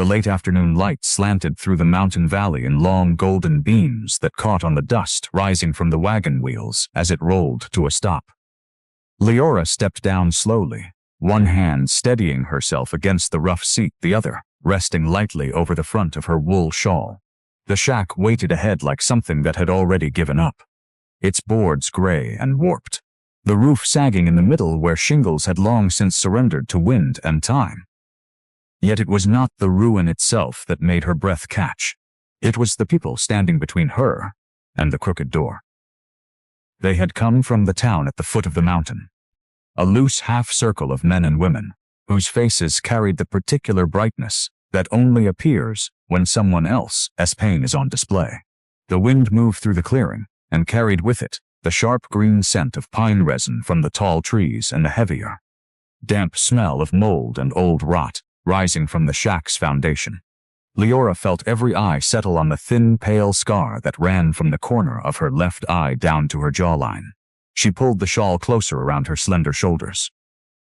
The late afternoon light slanted through the mountain valley in long golden beams that caught on the dust rising from the wagon wheels as it rolled to a stop. Leora stepped down slowly, one hand steadying herself against the rough seat, the other resting lightly over the front of her wool shawl. The shack waited ahead like something that had already given up, its boards gray and warped, the roof sagging in the middle where shingles had long since surrendered to wind and time. Yet it was not the ruin itself that made her breath catch. It was the people standing between her and the crooked door. They had come from the town at the foot of the mountain, a loose half-circle of men and women whose faces carried the particular brightness that only appears when someone else's pain is on display. The wind moved through the clearing and carried with it the sharp green scent of pine resin from the tall trees and the heavier, damp smell of mold and old rot rising from the shack's foundation. Leora felt every eye settle on the thin, pale scar that ran from the corner of her left eye down to her jawline. She pulled the shawl closer around her slender shoulders.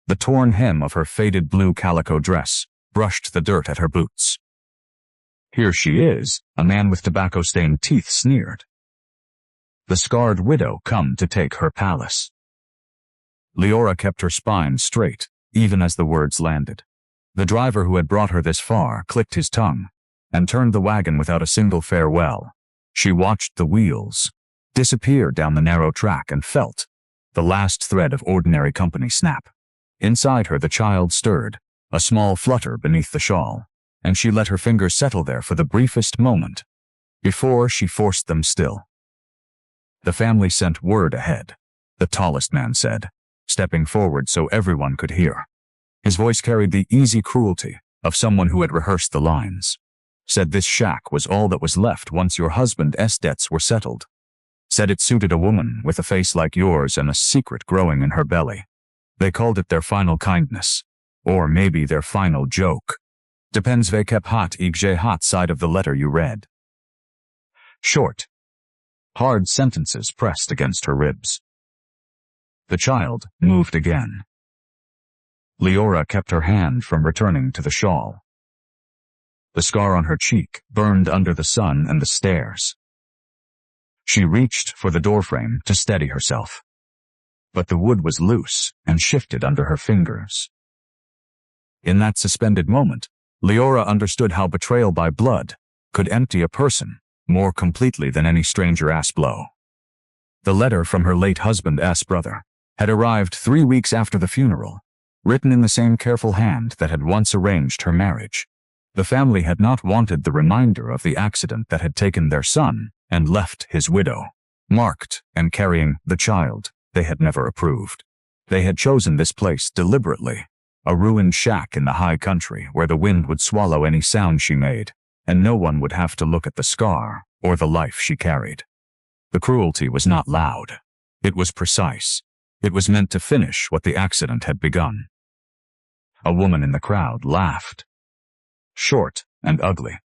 The torn hem of her faded blue calico dress brushed the dirt at her boots. "Here she is," a man with tobacco-stained teeth sneered. "The scarred widow come to take her palace." Leora kept her spine straight, even as the words landed. The driver who had brought her this far clicked his tongue and turned the wagon without a single farewell. She watched the wheels disappear down the narrow track and felt the last thread of ordinary company snap. Inside her the child stirred, a small flutter beneath the shawl, and she let her fingers settle there for the briefest moment before she forced them still. "The family sent word ahead," the tallest man said, stepping forward so everyone could hear. His voice carried the easy cruelty of someone who had rehearsed the lines. "Said this shack was all that was left once your husband's debts were settled. Said it suited a woman with a face like yours and a secret growing in her belly. They called it their final kindness, or maybe their final joke. Depends ve kep hot igje hot side of the letter you read." Short, hard sentences pressed against her ribs. The child moved again. Leora kept her hand from returning to the shawl. The scar on her cheek burned under the sun and the stairs. She reached for the doorframe to steady herself, but the wood was loose and shifted under her fingers. In that suspended moment, Leora understood how betrayal by blood could empty a person more completely than any stranger-ass blow. The letter from her late husband's brother had arrived 3 weeks after the funeral, written in the same careful hand that had once arranged her marriage. The family had not wanted the reminder of the accident that had taken their son and left his widow, marked and carrying the child they had never approved. They had chosen this place deliberately, a ruined shack in the high country where the wind would swallow any sound she made, and no one would have to look at the scar or the life she carried. The cruelty was not loud. It was precise. It was meant to finish what the accident had begun. A woman in the crowd laughed. Short and ugly.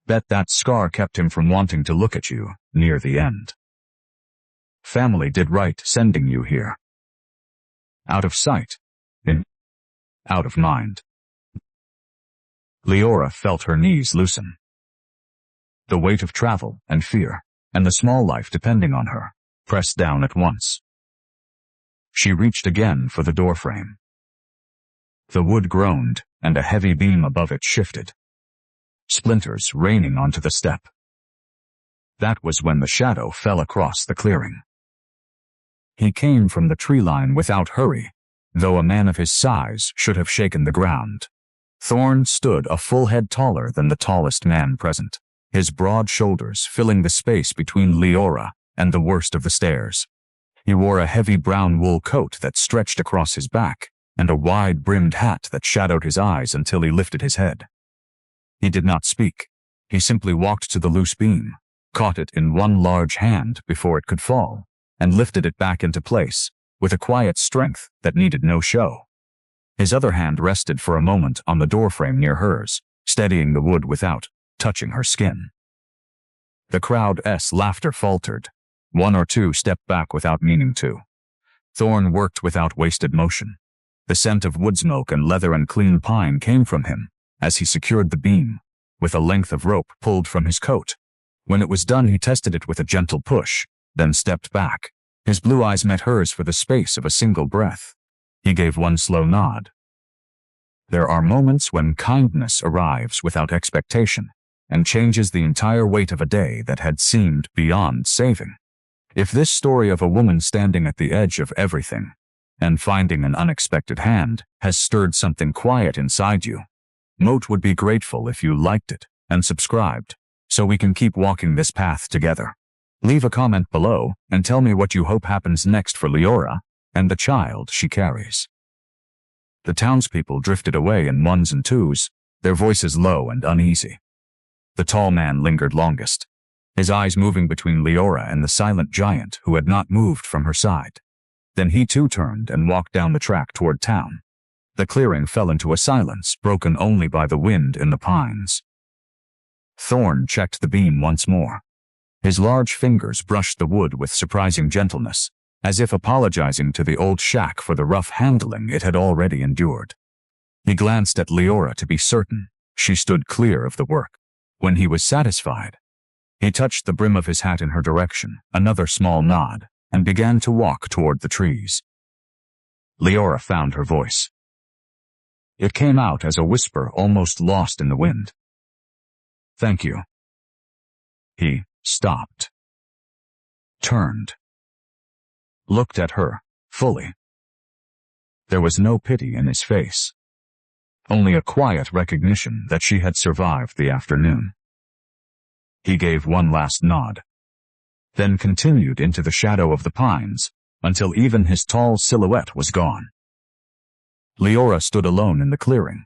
"Bet that scar kept him from wanting to look at you near the end. Family did right sending you here. Out of sight, out of mind." Leora felt her knees loosen. The weight of travel and fear, and the small life depending on her, pressed down at once. She reached again for the doorframe. The wood groaned, and a heavy beam above it shifted, splinters raining onto the step. That was when the shadow fell across the clearing. He came from the tree line without hurry, though a man of his size should have shaken the ground. Thorn stood a full head taller than the tallest man present, his broad shoulders filling the space between Leora and the worst of the stairs. He wore a heavy brown wool coat that stretched across his back, and a wide-brimmed hat that shadowed his eyes until he lifted his head. He did not speak. He simply walked to the loose beam, caught it in one large hand before it could fall, and lifted it back into place, with a quiet strength that needed no show. His other hand rested for a moment on the doorframe near hers, steadying the wood without touching her skin. The crowd's laughter faltered. One or two stepped back without meaning to. Thorn worked without wasted motion. The scent of wood smoke and leather and clean pine came from him, as he secured the beam with a length of rope pulled from his coat. When it was done, he tested it with a gentle push, then stepped back. His blue eyes met hers for the space of a single breath. He gave one slow nod. There are moments when kindness arrives without expectation and changes the entire weight of a day that had seemed beyond saving. If this story of a woman standing at the edge of everything and finding an unexpected hand has stirred something quiet inside you, Moat would be grateful if you liked it and subscribed, so we can keep walking this path together. Leave a comment below and tell me what you hope happens next for Leora and the child she carries. The townspeople drifted away in ones and twos, their voices low and uneasy. The tall man lingered longest, his eyes moving between Leora and the silent giant who had not moved from her side. Then he too turned and walked down the track toward town. The clearing fell into a silence broken only by the wind in the pines. Thorn checked the beam once more. His large fingers brushed the wood with surprising gentleness, as if apologizing to the old shack for the rough handling it had already endured. He glanced at Leora to be certain she stood clear of the work. When he was satisfied, he touched the brim of his hat in her direction, another small nod, and began to walk toward the trees. Leora found her voice. It came out as a whisper almost lost in the wind. Thank you. He stopped, turned, looked at her fully. There was no pity in his face, only a quiet recognition that she had survived the afternoon. He gave one last nod, then continued into the shadow of the pines until even his tall silhouette was gone. Leora stood alone in the clearing.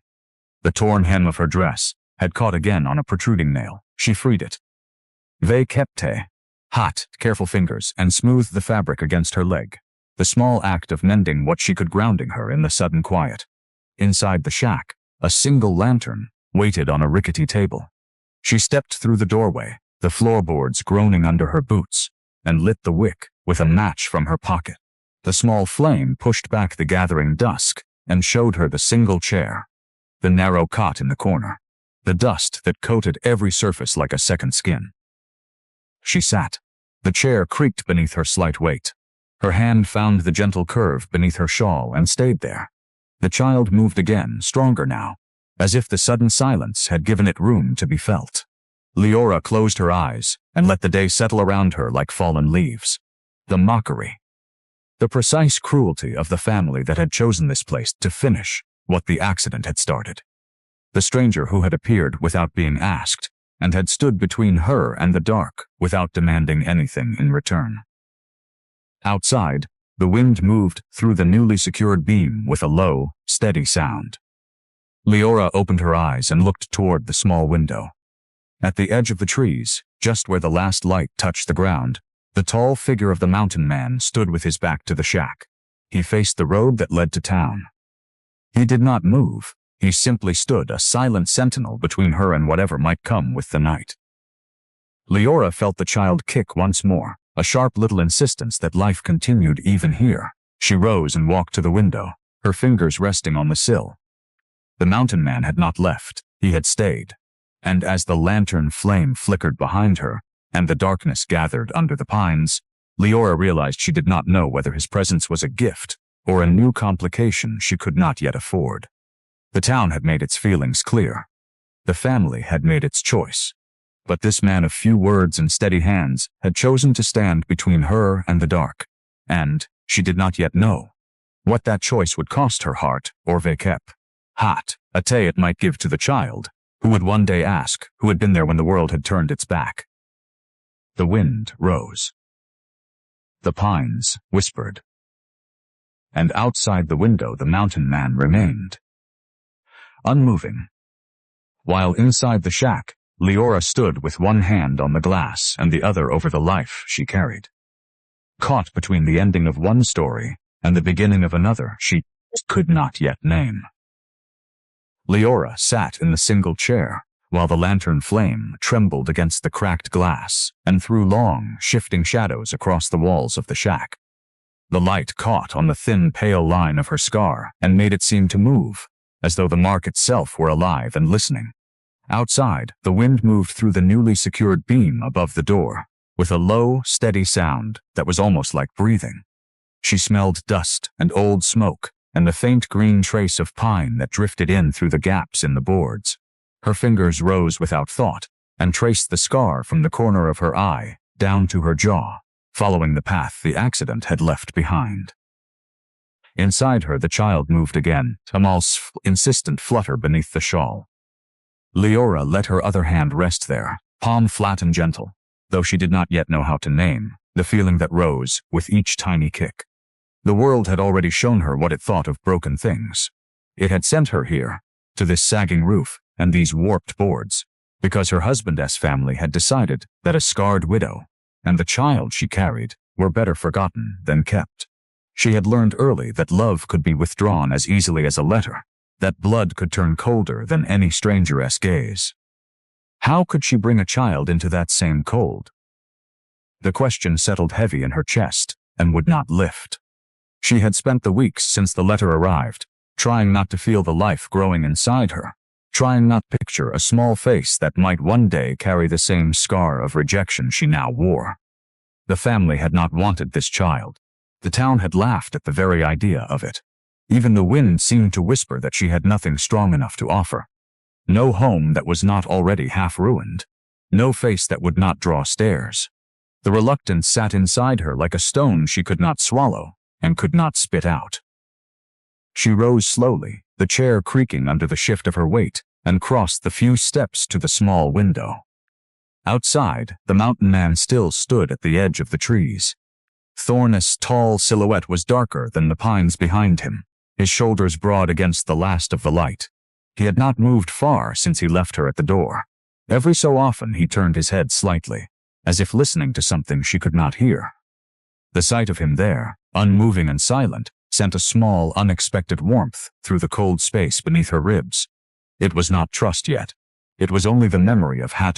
The torn hem of her dress had caught again on a protruding nail. She freed it. They kept hot, careful fingers and smoothed the fabric against her leg, the small act of mending what she could, grounding her in the sudden quiet. Inside the shack, a single lantern waited on a rickety table. She stepped through the doorway, the floorboards groaning under her boots, and lit the wick with a match from her pocket. The small flame pushed back the gathering dusk and showed her the single chair, the narrow cot in the corner, the dust that coated every surface like a second skin. She sat. The chair creaked beneath her slight weight. Her hand found the gentle curve beneath her shawl and stayed there. The child moved again, stronger now, as if the sudden silence had given it room to be felt. Leora closed her eyes and let the day settle around her like fallen leaves. The mockery, the precise cruelty of the family that had chosen this place to finish what the accident had started. The stranger who had appeared without being asked and had stood between her and the dark without demanding anything in return. Outside, the wind moved through the newly secured beam with a low, steady sound. Leora opened her eyes and looked toward the small window. At the edge of the trees, just where the last light touched the ground, the tall figure of the mountain man stood with his back to the shack. He faced the road that led to town. He did not move. He simply stood, a silent sentinel between her and whatever might come with the night. Leora felt the child kick once more, a sharp little insistence that life continued even here. She rose and walked to the window, her fingers resting on the sill. The mountain man had not left. He had stayed. And as the lantern flame flickered behind her and the darkness gathered under the pines, Leora realized she did not know whether his presence was a gift or a new complication she could not yet afford. The town had made its feelings clear. The family had made its choice. But this man of few words and steady hands had chosen to stand between her and the dark, and she did not yet know what that choice would cost her heart or Vekep. Hot, a tay it might give to the child, who would one day ask who had been there when the world had turned its back. The wind rose. The pines whispered. And outside the window the mountain man remained, unmoving. While inside the shack, Leora stood with one hand on the glass and the other over the life she carried. Caught between the ending of one story and the beginning of another she could not yet name. Leora sat in the single chair, while the lantern flame trembled against the cracked glass and threw long, shifting shadows across the walls of the shack. The light caught on the thin, pale line of her scar and made it seem to move, as though the mark itself were alive and listening. Outside, the wind moved through the newly secured beam above the door, with a low, steady sound that was almost like breathing. She smelled dust and old smoke, and the faint green trace of pine that drifted in through the gaps in the boards. Her fingers rose without thought, and traced the scar from the corner of her eye down to her jaw, following the path the accident had left behind. Inside her, the child moved again, a small, insistent flutter beneath the shawl. Leora let her other hand rest there, palm flat and gentle, though she did not yet know how to name the feeling that rose with each tiny kick. The world had already shown her what it thought of broken things. It had sent her here, to this sagging roof and these warped boards, because her husband's family had decided that a scarred widow and the child she carried were better forgotten than kept. She had learned early that love could be withdrawn as easily as a letter, that blood could turn colder than any stranger's gaze. How could she bring a child into that same cold? The question settled heavy in her chest and would not lift. She had spent the weeks since the letter arrived, trying not to feel the life growing inside her, trying not to picture a small face that might one day carry the same scar of rejection she now wore. The family had not wanted this child. The town had laughed at the very idea of it. Even the wind seemed to whisper that she had nothing strong enough to offer. No home that was not already half ruined. No face that would not draw stares. The reluctance sat inside her like a stone she could not swallow and could not spit out. She rose slowly, the chair creaking under the shift of her weight, and crossed the few steps to the small window. Outside, the mountain man still stood at the edge of the trees. Thorn's tall silhouette was darker than the pines behind him, his shoulders broad against the last of the light. He had not moved far since he left her at the door. Every so often he turned his head slightly, as if listening to something she could not hear. The sight of him there, unmoving and silent, sent a small, unexpected warmth through the cold space beneath her ribs. It was not trust yet. It was only the memory of how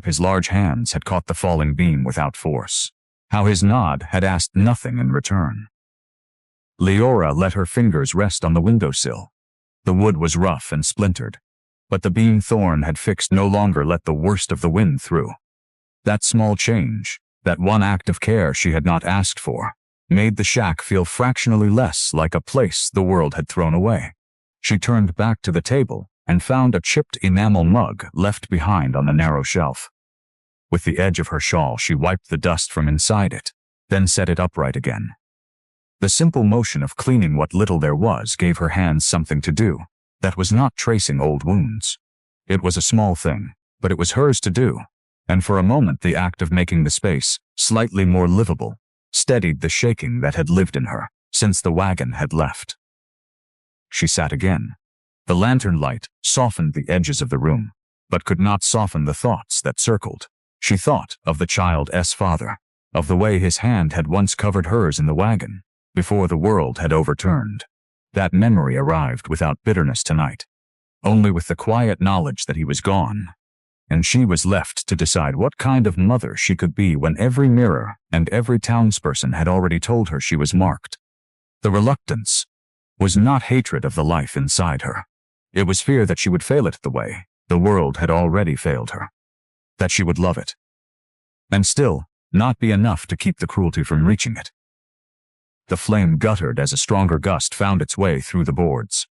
his large hands had caught the falling beam without force. How his nod had asked nothing in return. Leora let her fingers rest on the windowsill. The wood was rough and splintered, but the beam Thorn had fixed no longer let the worst of the wind through. That small change, that one act of care she had not asked for, made the shack feel fractionally less like a place the world had thrown away. She turned back to the table and found a chipped enamel mug left behind on the narrow shelf. With the edge of her shawl, she wiped the dust from inside it, then set it upright again. The simple motion of cleaning what little there was gave her hands something to do that was not tracing old wounds. It was a small thing, but it was hers to do, and for a moment the act of making the space slightly more livable steadied the shaking that had lived in her since the wagon had left. She sat again. The lantern light softened the edges of the room, but could not soften the thoughts that circled. She thought of the child's father, of the way his hand had once covered hers in the wagon, before the world had overturned. That memory arrived without bitterness tonight, only with the quiet knowledge that he was gone, and she was left to decide what kind of mother she could be when every mirror and every townsperson had already told her she was marked. The reluctance was not hatred of the life inside her. It was fear that she would fail it the way the world had already failed her, that she would love it, and still not be enough to keep the cruelty from reaching it. The flame guttered as a stronger gust found its way through the boards.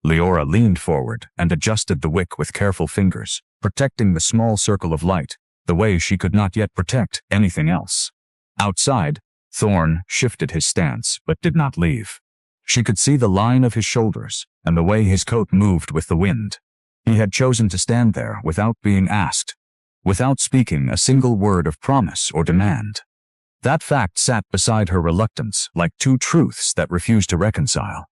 Leora leaned forward and adjusted the wick with careful fingers, protecting the small circle of light, the way she could not yet protect anything else. Outside, Thorn shifted his stance but did not leave. She could see the line of his shoulders and the way his coat moved with the wind. He had chosen to stand there without being asked, without speaking a single word of promise or demand. That fact sat beside her reluctance like two truths that refused to reconcile.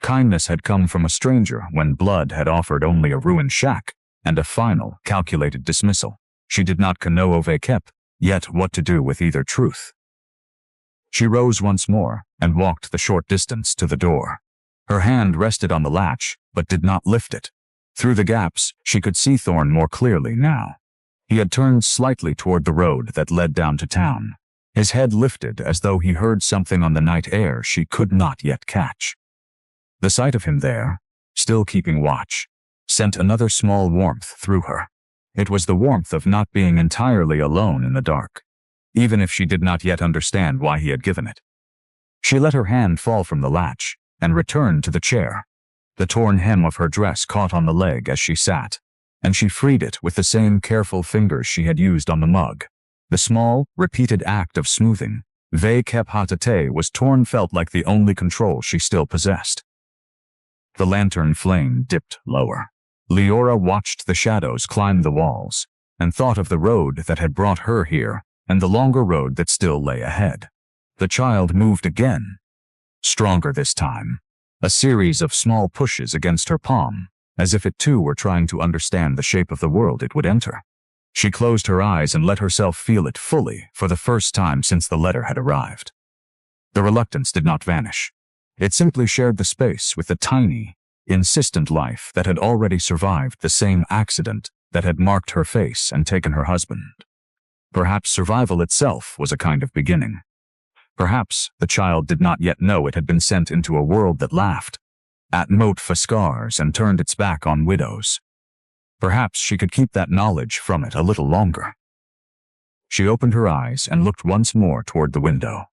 Kindness had come from a stranger when blood had offered only a ruined shack and a final, calculated dismissal. She did not know yet what to do with either truth. She rose once more and walked the short distance to the door. Her hand rested on the latch, but did not lift it. Through the gaps, she could see Thorn more clearly now. He had turned slightly toward the road that led down to town. His head lifted as though he heard something on the night air she could not yet catch. The sight of him there, still keeping watch, sent another small warmth through her. It was the warmth of not being entirely alone in the dark, even if she did not yet understand why he had given it. She let her hand fall from the latch and returned to the chair. The torn hem of her dress caught on the leg as she sat, and she freed it with the same careful fingers she had used on the mug. The small, repeated act of smoothing, ve kepatate, was torn felt like the only control she still possessed. The lantern flame dipped lower. Leora watched the shadows climb the walls and thought of the road that had brought her here and the longer road that still lay ahead. The child moved again, stronger this time, a series of small pushes against her palm, as if it too were trying to understand the shape of the world it would enter. She closed her eyes and let herself feel it fully for the first time since the letter had arrived. The reluctance did not vanish. It simply shared the space with the tiny, insistent life that had already survived the same accident that had marked her face and taken her husband. Perhaps survival itself was a kind of beginning. Perhaps the child did not yet know it had been sent into a world that laughed at moat for scars and turned its back on widows. Perhaps she could keep that knowledge from it a little longer. She opened her eyes and looked once more toward the window.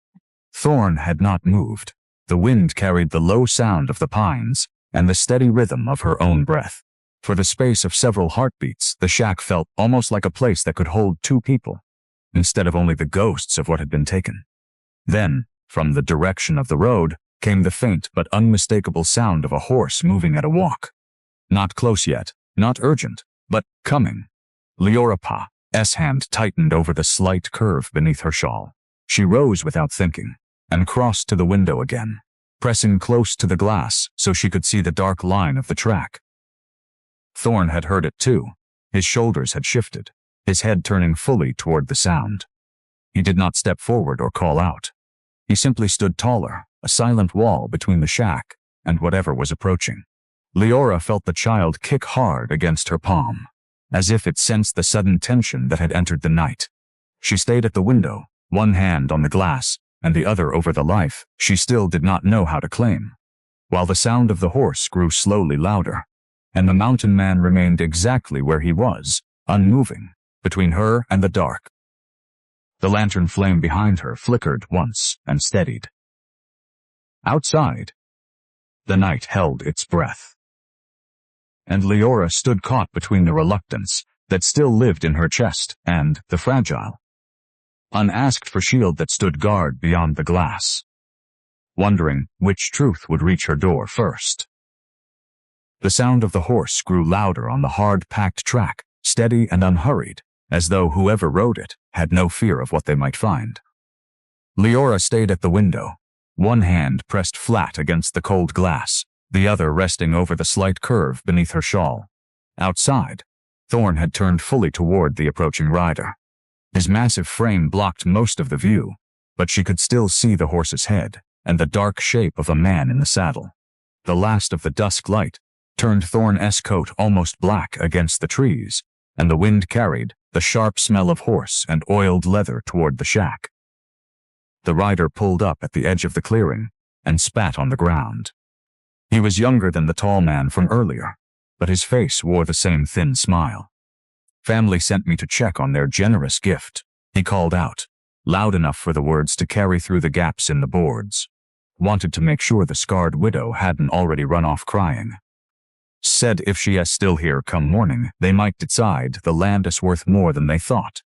Thorn had not moved. The wind carried the low sound of the pines and the steady rhythm of her own breath. For the space of several heartbeats, the shack felt almost like a place that could hold two people, instead of only the ghosts of what had been taken. Then, from the direction of the road, came the faint but unmistakable sound of a horse moving at a walk. Not close yet, not urgent, but coming. Leora Pa's hand tightened over the slight curve beneath her shawl. She rose without thinking and crossed to the window again, pressing close to the glass so she could see the dark line of the track. Thorn had heard it too. His shoulders had shifted, his head turning fully toward the sound. He did not step forward or call out. He simply stood taller, a silent wall between the shack and whatever was approaching. Leora felt the child kick hard against her palm, as if it sensed the sudden tension that had entered the night. She stayed at the window, one hand on the glass and the other over the life she still did not know how to claim, while the sound of the horse grew slowly louder, and the mountain man remained exactly where he was, unmoving, between her and the dark. The lantern flame behind her flickered once and steadied. Outside, the night held its breath, and Leora stood caught between the reluctance that still lived in her chest and the fragile, unasked-for shield that stood guard beyond the glass, wondering which truth would reach her door first. The sound of the horse grew louder on the hard-packed track, steady and unhurried, as though whoever rode it had no fear of what they might find. Leora stayed at the window, one hand pressed flat against the cold glass, the other resting over the slight curve beneath her shawl. Outside, Thorn had turned fully toward the approaching rider. His massive frame blocked most of the view, but she could still see the horse's head and the dark shape of a man in the saddle. The last of the dusk light turned Thorn's coat almost black against the trees, and the wind carried the sharp smell of horse and oiled leather toward the shack. The rider pulled up at the edge of the clearing and spat on the ground. He was younger than the tall man from earlier, but his face wore the same thin smile. "Family sent me to check on their generous gift," he called out, loud enough for the words to carry through the gaps in the boards. "Wanted to make sure the scarred widow hadn't already run off crying. Said if she is still here come morning, they might decide the land is worth more than they thought.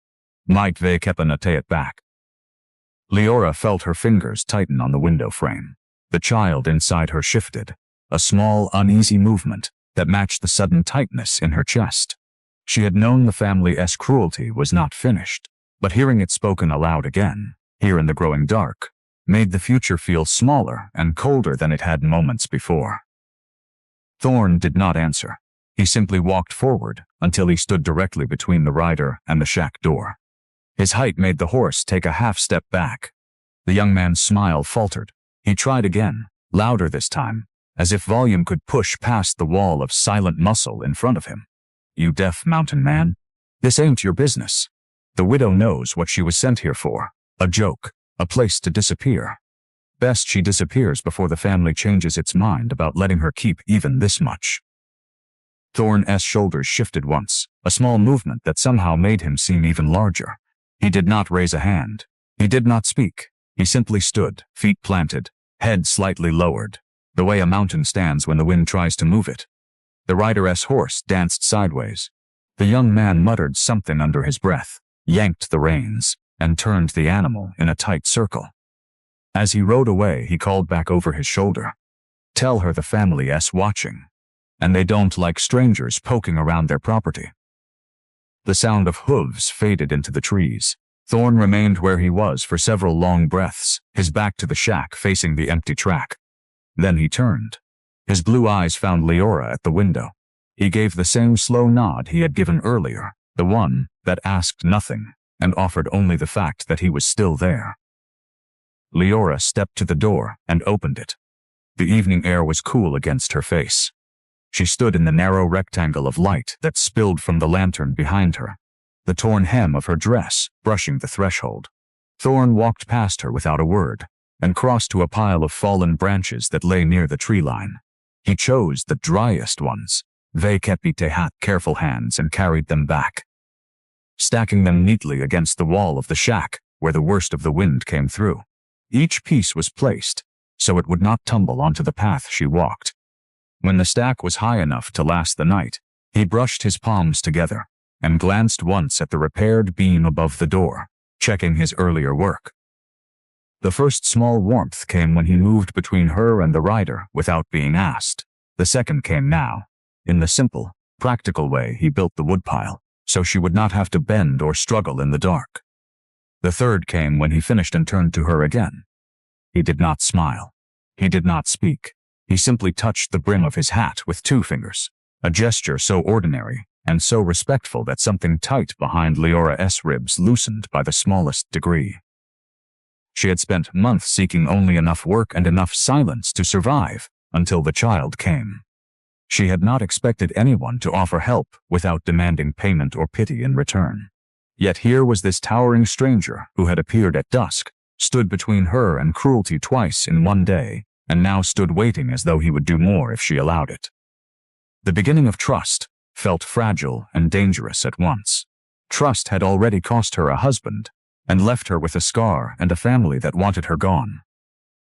Might they kepanate it back." Leora felt her fingers tighten on the window frame. The child inside her shifted, a small, uneasy movement that matched the sudden tightness in her chest. She had known the family's cruelty was not finished, but hearing it spoken aloud again, here in the growing dark, made the future feel smaller and colder than it had moments before. Thorn did not answer. He simply walked forward until he stood directly between the rider and the shack door. His height made the horse take a half step back. The young man's smile faltered. He tried again, louder this time, as if volume could push past the wall of silent muscle in front of him. "You deaf mountain man? This ain't your business. The widow knows what she was sent here for. A joke, a place to disappear." best she disappears before the family changes its mind about letting her keep even this much. Thorn's shoulders shifted once, a small movement that somehow made him seem even larger. He did not raise a hand. He did not speak. He simply stood, feet planted, head slightly lowered, the way a mountain stands when the wind tries to move it. The rider's horse danced sideways. The young man muttered something under his breath, yanked the reins, and turned the animal in a tight circle. As he rode away, he called back over his shoulder. "Tell her the family's watching, and they don't like strangers poking around their property." The sound of hooves faded into the trees. Thorn remained where he was for several long breaths, his back to the shack facing the empty track. Then he turned. His blue eyes found Leora at the window. He gave the same slow nod he had given earlier, the one that asked nothing and offered only the fact that he was still there. Leora stepped to the door and opened it. The evening air was cool against her face. She stood in the narrow rectangle of light that spilled from the lantern behind her, the torn hem of her dress brushing the threshold. Thorn walked past her without a word and crossed to a pile of fallen branches that lay near the tree line. He chose the driest ones. They kept careful hands and carried them back, stacking them neatly against the wall of the shack where the worst of the wind came through. Each piece was placed so it would not tumble onto the path she walked. When the stack was high enough to last the night, he brushed his palms together and glanced once at the repaired beam above the door, checking his earlier work. The first small warmth came when he moved between her and the rider without being asked. The second came now. In the simple, practical way he built the woodpile, so she would not have to bend or struggle in the dark. The third came when he finished and turned to her again. He did not smile. He did not speak. He simply touched the brim of his hat with 2 fingers, a gesture so ordinary and so respectful that something tight behind Leora's ribs loosened by the smallest degree. She had spent months seeking only enough work and enough silence to survive until the child came. She had not expected anyone to offer help without demanding payment or pity in return. Yet here was this towering stranger who had appeared at dusk, stood between her and cruelty twice in one day, and now stood waiting as though he would do more if she allowed it. The beginning of trust felt fragile and dangerous at once. Trust had already cost her a husband and left her with a scar and a family that wanted her gone.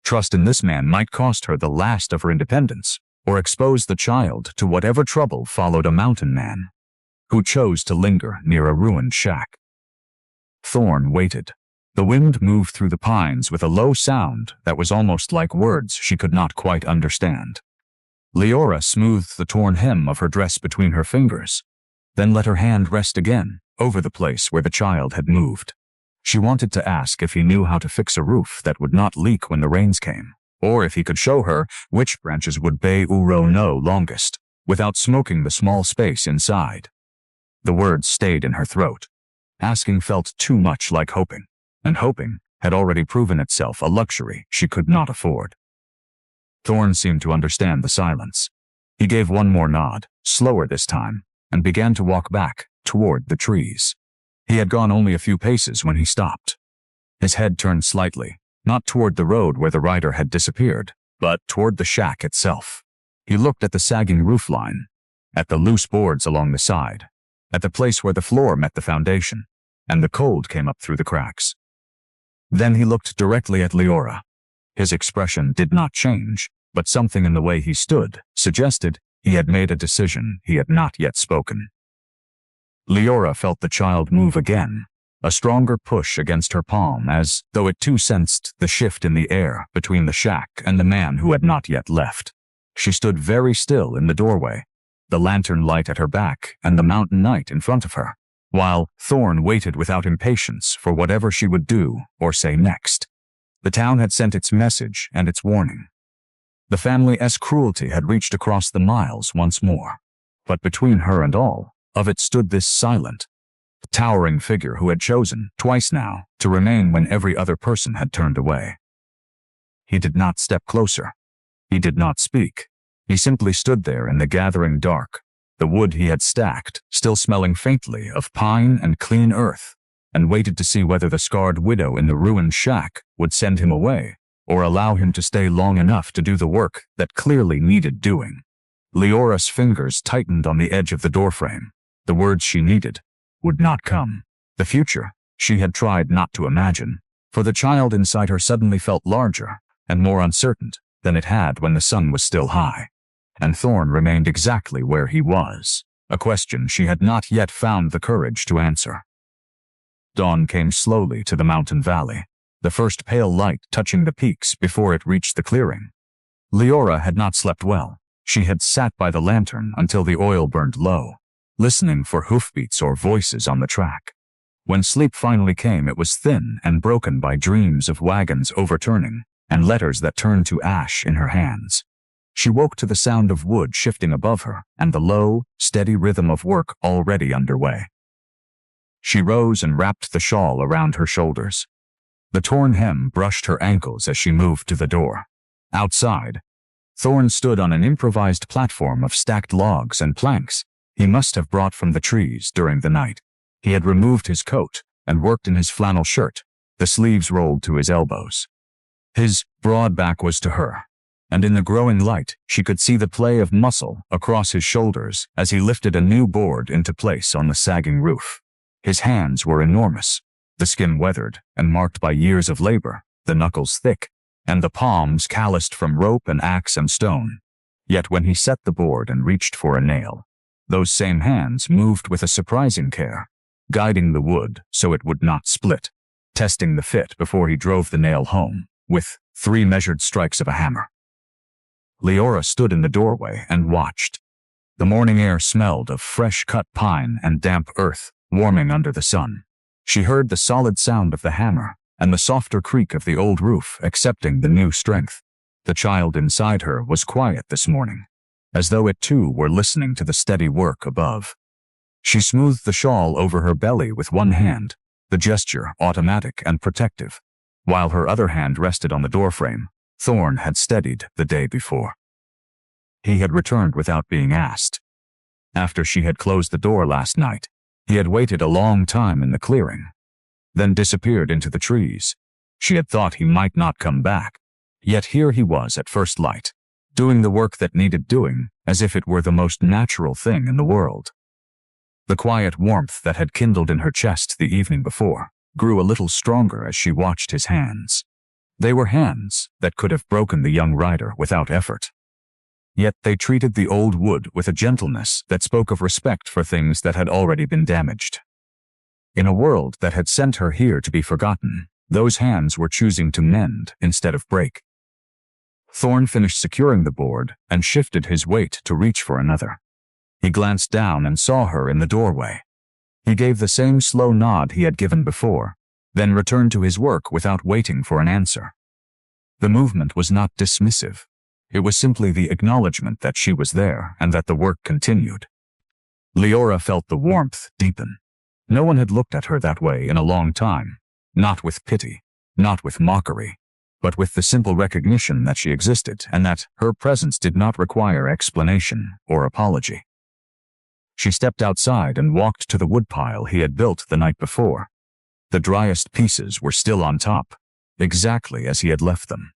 Trust in this man might cost her the last of her independence, or expose the child to whatever trouble followed a mountain man who chose to linger near a ruined shack. Thorn waited. The wind moved through the pines with a low sound that was almost like words she could not quite understand. Leora smoothed the torn hem of her dress between her fingers, then let her hand rest again over the place where the child had moved. She wanted to ask if he knew how to fix a roof that would not leak when the rains came, or if he could show her which branches would no longest, without smoking the small space inside. The words stayed in her throat. Asking felt too much like hoping, and hoping had already proven itself a luxury she could not afford. Thorn seemed to understand the silence. He gave one more nod, slower this time, and began to walk back toward the trees. He had gone only a few paces when he stopped. His head turned slightly, not toward the road where the rider had disappeared, but toward the shack itself. He looked at the sagging roofline, at the loose boards along the side, at the place where the floor met the foundation, and the cold came up through the cracks. Then he looked directly at Leora. His expression did not change, but something in the way he stood suggested he had made a decision he had not yet spoken. Leora felt the child move again, a stronger push against her palm as though it too sensed the shift in the air between the shack and the man who had not yet left. She stood very still in the doorway, the lantern light at her back and the mountain night in front of her, while Thorn waited without impatience for whatever she would do or say next. The town had sent its message and its warning. The family's cruelty had reached across the miles once more, but between her and all of it stood this silent, towering figure who had chosen, twice now, to remain when every other person had turned away. He did not step closer. He did not speak. He simply stood there in the gathering dark, the wood he had stacked still smelling faintly of pine and clean earth, and waited to see whether the scarred widow in the ruined shack would send him away, or allow him to stay long enough to do the work that clearly needed doing. Leora's fingers tightened on the edge of the doorframe. The words she needed would not come. The future she had tried not to imagine, for the child inside her suddenly felt larger and more uncertain than it had when the sun was still high. And Thorn remained exactly where he was, a question she had not yet found the courage to answer. Dawn came slowly to the mountain valley, the first pale light touching the peaks before it reached the clearing. Leora had not slept well. She had sat by the lantern until the oil burned low, listening for hoofbeats or voices on the track. When sleep finally came, it was thin and broken by dreams of wagons overturning and letters that turned to ash in her hands. She woke to the sound of wood shifting above her and the low, steady rhythm of work already underway. She rose and wrapped the shawl around her shoulders. The torn hem brushed her ankles as she moved to the door. Outside, Thorn stood on an improvised platform of stacked logs and planks he must have brought from the trees during the night. He had removed his coat and worked in his flannel shirt, the sleeves rolled to his elbows. His broad back was to her, and in the growing light she could see the play of muscle across his shoulders as he lifted a new board into place on the sagging roof. His hands were enormous, the skin weathered and marked by years of labor, the knuckles thick, and the palms calloused from rope and axe and stone. Yet when he set the board and reached for a nail, those same hands moved with a surprising care, guiding the wood so it would not split, testing the fit before he drove the nail home, with 3 measured strikes of a hammer. Leora stood in the doorway and watched. The morning air smelled of fresh cut pine and damp earth, warming under the sun. She heard the solid sound of the hammer and the softer creak of the old roof accepting the new strength. The child inside her was quiet this morning, as though it too were listening to the steady work above. She smoothed the shawl over her belly with one hand, the gesture automatic and protective, while her other hand rested on the doorframe Thorn had steadied the day before. He had returned without being asked. After she had closed the door last night, he had waited a long time in the clearing, then disappeared into the trees. She had thought he might not come back, yet here he was at first light, doing the work that needed doing as if it were the most natural thing in the world. The quiet warmth that had kindled in her chest the evening before grew a little stronger as she watched his hands. They were hands that could have broken the young rider without effort. Yet they treated the old wood with a gentleness that spoke of respect for things that had already been damaged. In a world that had sent her here to be forgotten, those hands were choosing to mend instead of break. Thorn finished securing the board and shifted his weight to reach for another. He glanced down and saw her in the doorway. He gave the same slow nod he had given before, then returned to his work without waiting for an answer. The movement was not dismissive. It was simply the acknowledgement that she was there and that the work continued. Leora felt the warmth deepen. No one had looked at her that way in a long time, not with pity, not with mockery, but with the simple recognition that she existed and that her presence did not require explanation or apology. She stepped outside and walked to the woodpile he had built the night before. The driest pieces were still on top, exactly as he had left them.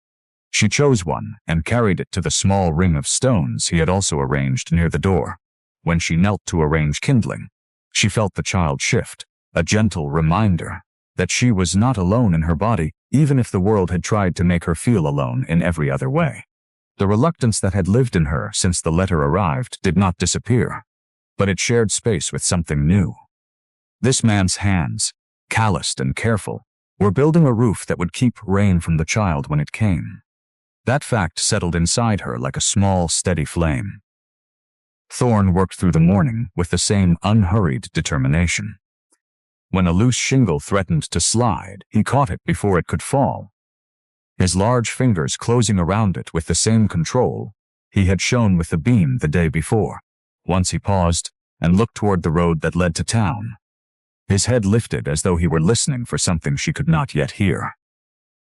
She chose one and carried it to the small ring of stones he had also arranged near the door. When she knelt to arrange kindling, she felt the child shift, a gentle reminder that she was not alone in her body, even if the world had tried to make her feel alone in every other way. The reluctance that had lived in her since the letter arrived did not disappear, but it shared space with something new. This man's hands, calloused and careful, were building a roof that would keep rain from the child when it came. That fact settled inside her like a small, steady flame. Thorn worked through the morning with the same unhurried determination. When a loose shingle threatened to slide, he caught it before it could fall, his large fingers closing around it with the same control he had shown with the beam the day before. Once he paused and looked toward the road that led to town. His head lifted as though he were listening for something she could not yet hear.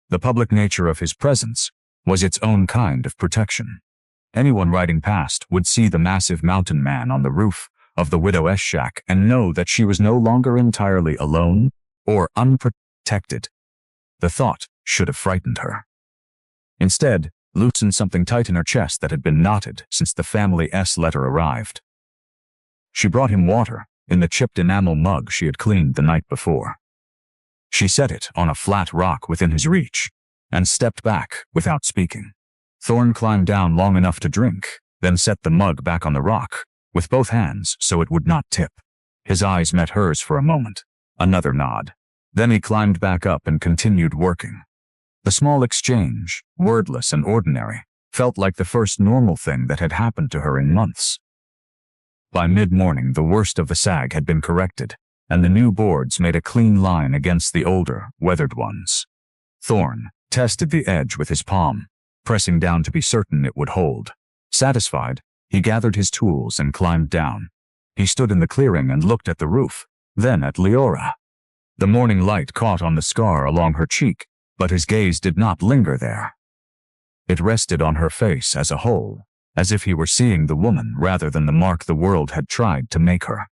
The public nature of his presence was its own kind of protection. Anyone riding past would see the massive mountain man on the roof of the widow's shack and know that she was no longer entirely alone or unprotected. The thought should have frightened her. Instead, loosened something tight in her chest that had been knotted since the family S letter arrived. She brought him water in the chipped enamel mug she had cleaned the night before. She set it on a flat rock within his reach and stepped back without speaking. Thorn climbed down long enough to drink, then set the mug back on the rock with both hands so it would not tip. His eyes met hers for a moment, another nod. Then he climbed back up and continued working. The small exchange, wordless and ordinary, felt like the first normal thing that had happened to her in months. By mid-morning, the worst of the sag had been corrected, and the new boards made a clean line against the older, weathered ones. Thorn tested the edge with his palm, pressing down to be certain it would hold. Satisfied, he gathered his tools and climbed down. He stood in the clearing and looked at the roof, then at Leora. The morning light caught on the scar along her cheek, but his gaze did not linger there. It rested on her face as a whole, as if he were seeing the woman rather than the mark the world had tried to make her.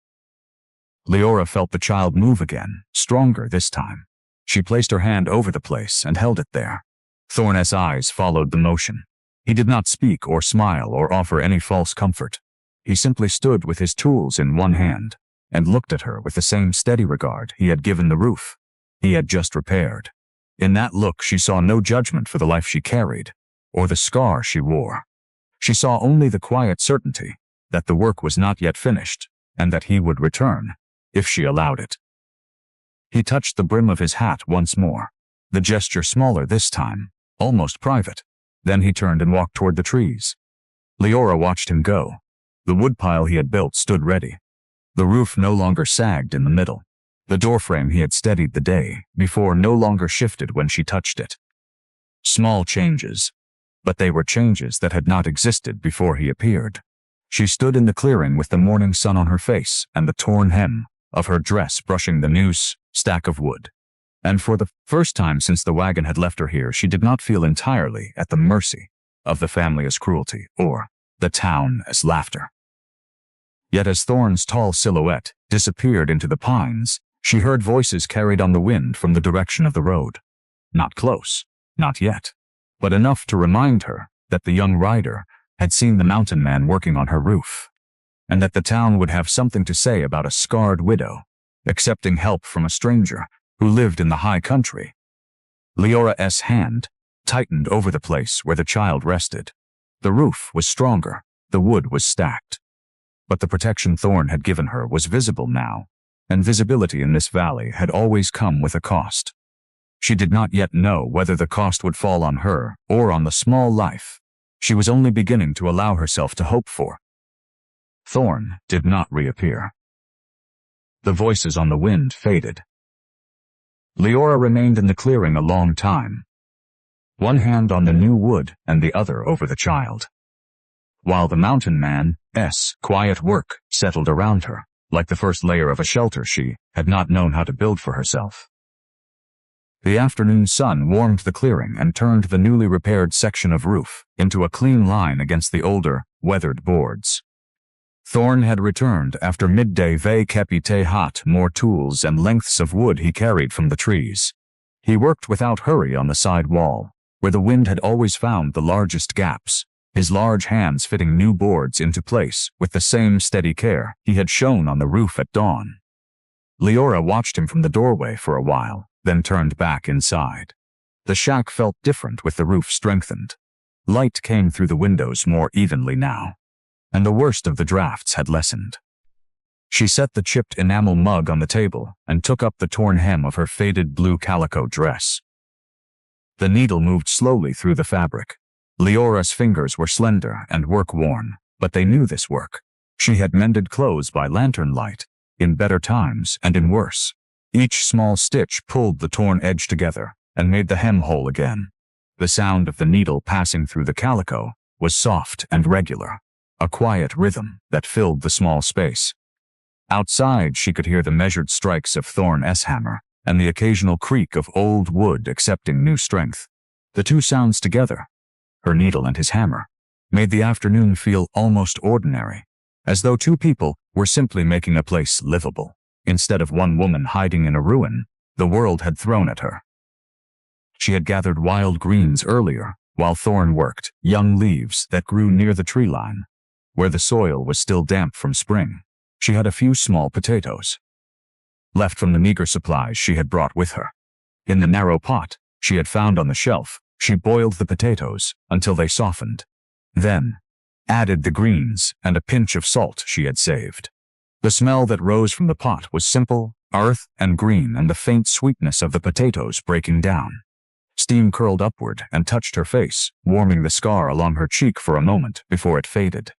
Leora felt the child move again, stronger this time. She placed her hand over the place and held it there. Thorn's eyes followed the motion. He did not speak or smile or offer any false comfort. He simply stood with his tools in one hand and looked at her with the same steady regard he had given the roof he had just repaired. In that look she saw no judgment for the life she carried or the scar she wore. She saw only the quiet certainty that the work was not yet finished and that he would return, if she allowed it. He touched the brim of his hat once more, the gesture smaller this time, almost private. Then he turned and walked toward the trees. Leora watched him go. The woodpile he had built stood ready. The roof no longer sagged in the middle. The doorframe he had steadied the day before no longer shifted when she touched it. Small changes, but they were changes that had not existed before he appeared. She stood in the clearing with the morning sun on her face and the torn hem of her dress brushing the new stack of wood. And for the first time since the wagon had left her here, she did not feel entirely at the mercy of the family as cruelty or the town as laughter. Yet as Thorn's tall silhouette disappeared into the pines, she heard voices carried on the wind from the direction of the road. Not close, not yet, but enough to remind her that the young rider had seen the mountain man working on her roof, and that the town would have something to say about a scarred widow accepting help from a stranger who lived in the high country. Leora's hand tightened over the place where the child rested. The roof was stronger, the wood was stacked. But the protection Thorn had given her was visible now, and visibility in this valley had always come with a cost. She did not yet know whether the cost would fall on her or on the small life she was only beginning to allow herself to hope for. Thorn did not reappear. The voices on the wind faded. Leora remained in the clearing a long time, one hand on the new wood and the other over the child, while the mountain man's quiet work settled around her, like the first layer of a shelter she had not known how to build for herself. The afternoon sun warmed the clearing and turned the newly repaired section of roof into a clean line against the older, weathered boards. Thorn had returned after midday vacapite hot, more tools and lengths of wood he carried from the trees. He worked without hurry on the side wall, where the wind had always found the largest gaps, his large hands fitting new boards into place with the same steady care he had shown on the roof at dawn. Leora watched him from the doorway for a while, then turned back inside. The shack felt different with the roof strengthened. Light came through the windows more evenly now, and the worst of the drafts had lessened. She set the chipped enamel mug on the table and took up the torn hem of her faded blue calico dress. The needle moved slowly through the fabric. Leora's fingers were slender and work-worn, but they knew this work. She had mended clothes by lantern light, in better times and in worse. Each small stitch pulled the torn edge together and made the hem whole again. The sound of the needle passing through the calico was soft and regular, a quiet rhythm that filled the small space. Outside, she could hear the measured strikes of Thorn's hammer and the occasional creak of old wood accepting new strength. The two sounds together, her needle and his hammer, made the afternoon feel almost ordinary, as though two people were simply making a place livable, instead of one woman hiding in a ruin the world had thrown at her. She had gathered wild greens earlier, While Thorn worked, young leaves that grew near the tree line, where the soil was still damp from spring. She had a few small potatoes, left from the meager supplies she had brought with her. In the narrow pot she had found on the shelf, she boiled the potatoes until they softened. Then, added the greens and a pinch of salt she had saved. The smell that rose from the pot was simple, earth and green, and the faint sweetness of the potatoes breaking down. Steam curled upward and touched her face, warming the scar along her cheek for a moment before it faded.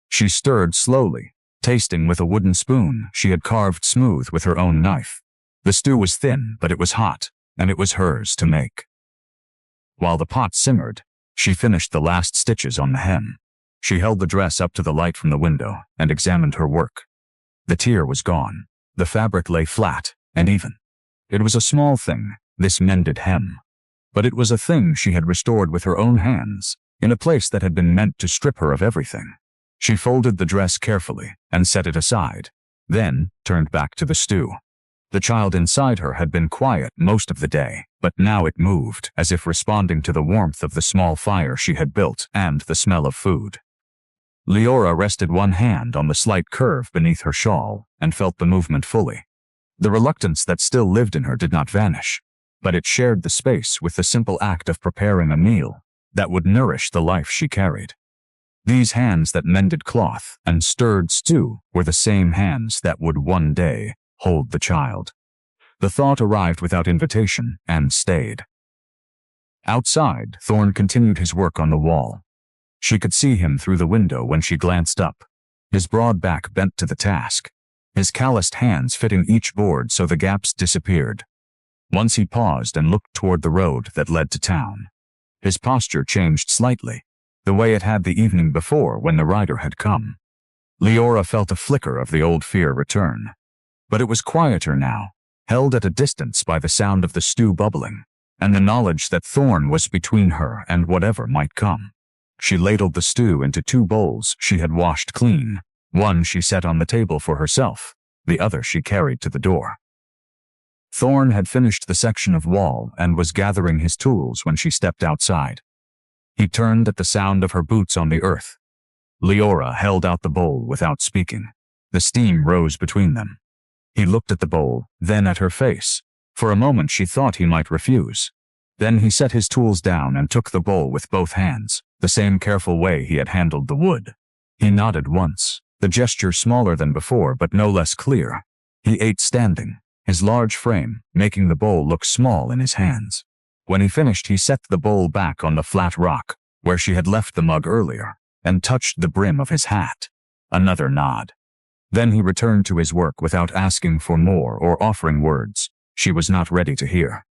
She stirred slowly, tasting with a wooden spoon she had carved smooth with her own knife. The stew was thin, but it was hot, and it was hers to make. While the pot simmered, she finished the last stitches on the hem. She held the dress up to the light from the window and examined her work. The tear was gone. The fabric lay flat and even. It was a small thing, this mended hem. But it was a thing she had restored with her own hands, in a place that had been meant to strip her of everything. She folded the dress carefully and set it aside, then turned back to the stew. The child inside her had been quiet most of the day, but now it moved, as if responding to the warmth of the small fire she had built and the smell of food. Leora rested one hand on the slight curve beneath her shawl and felt the movement fully. The reluctance that still lived in her did not vanish, but it shared the space with the simple act of preparing a meal that would nourish the life she carried. These hands that mended cloth and stirred stew were the same hands that would one day hold the child. The thought arrived without invitation and stayed. Outside, Thorn continued his work on the wall. She could see him through the window when she glanced up, his broad back bent to the task, his calloused hands fitting each board so the gaps disappeared. Once he paused and looked toward the road that led to town. His posture changed slightly, the way it had the evening before when the rider had come. Leora felt a flicker of the old fear return. But it was quieter now, held at a distance by the sound of the stew bubbling, and the knowledge that Thorn was between her and whatever might come. She ladled the stew into 2 bowls she had washed clean. One she set on the table for herself, the other she carried to the door. Thorn had finished the section of wall and was gathering his tools when she stepped outside. He turned at the sound of her boots on the earth. Leora held out the bowl without speaking. The steam rose between them. He looked at the bowl, then at her face. For a moment she thought he might refuse. Then he set his tools down and took the bowl with both hands, the same careful way he had handled the wood. He nodded once, the gesture smaller than before but no less clear. He ate standing, his large frame making the bowl look small in his hands. When he finished, he set the bowl back on the flat rock, where she had left the mug earlier, and touched the brim of his hat. Another nod. Then he returned to his work without asking for more or offering words she was not ready to hear.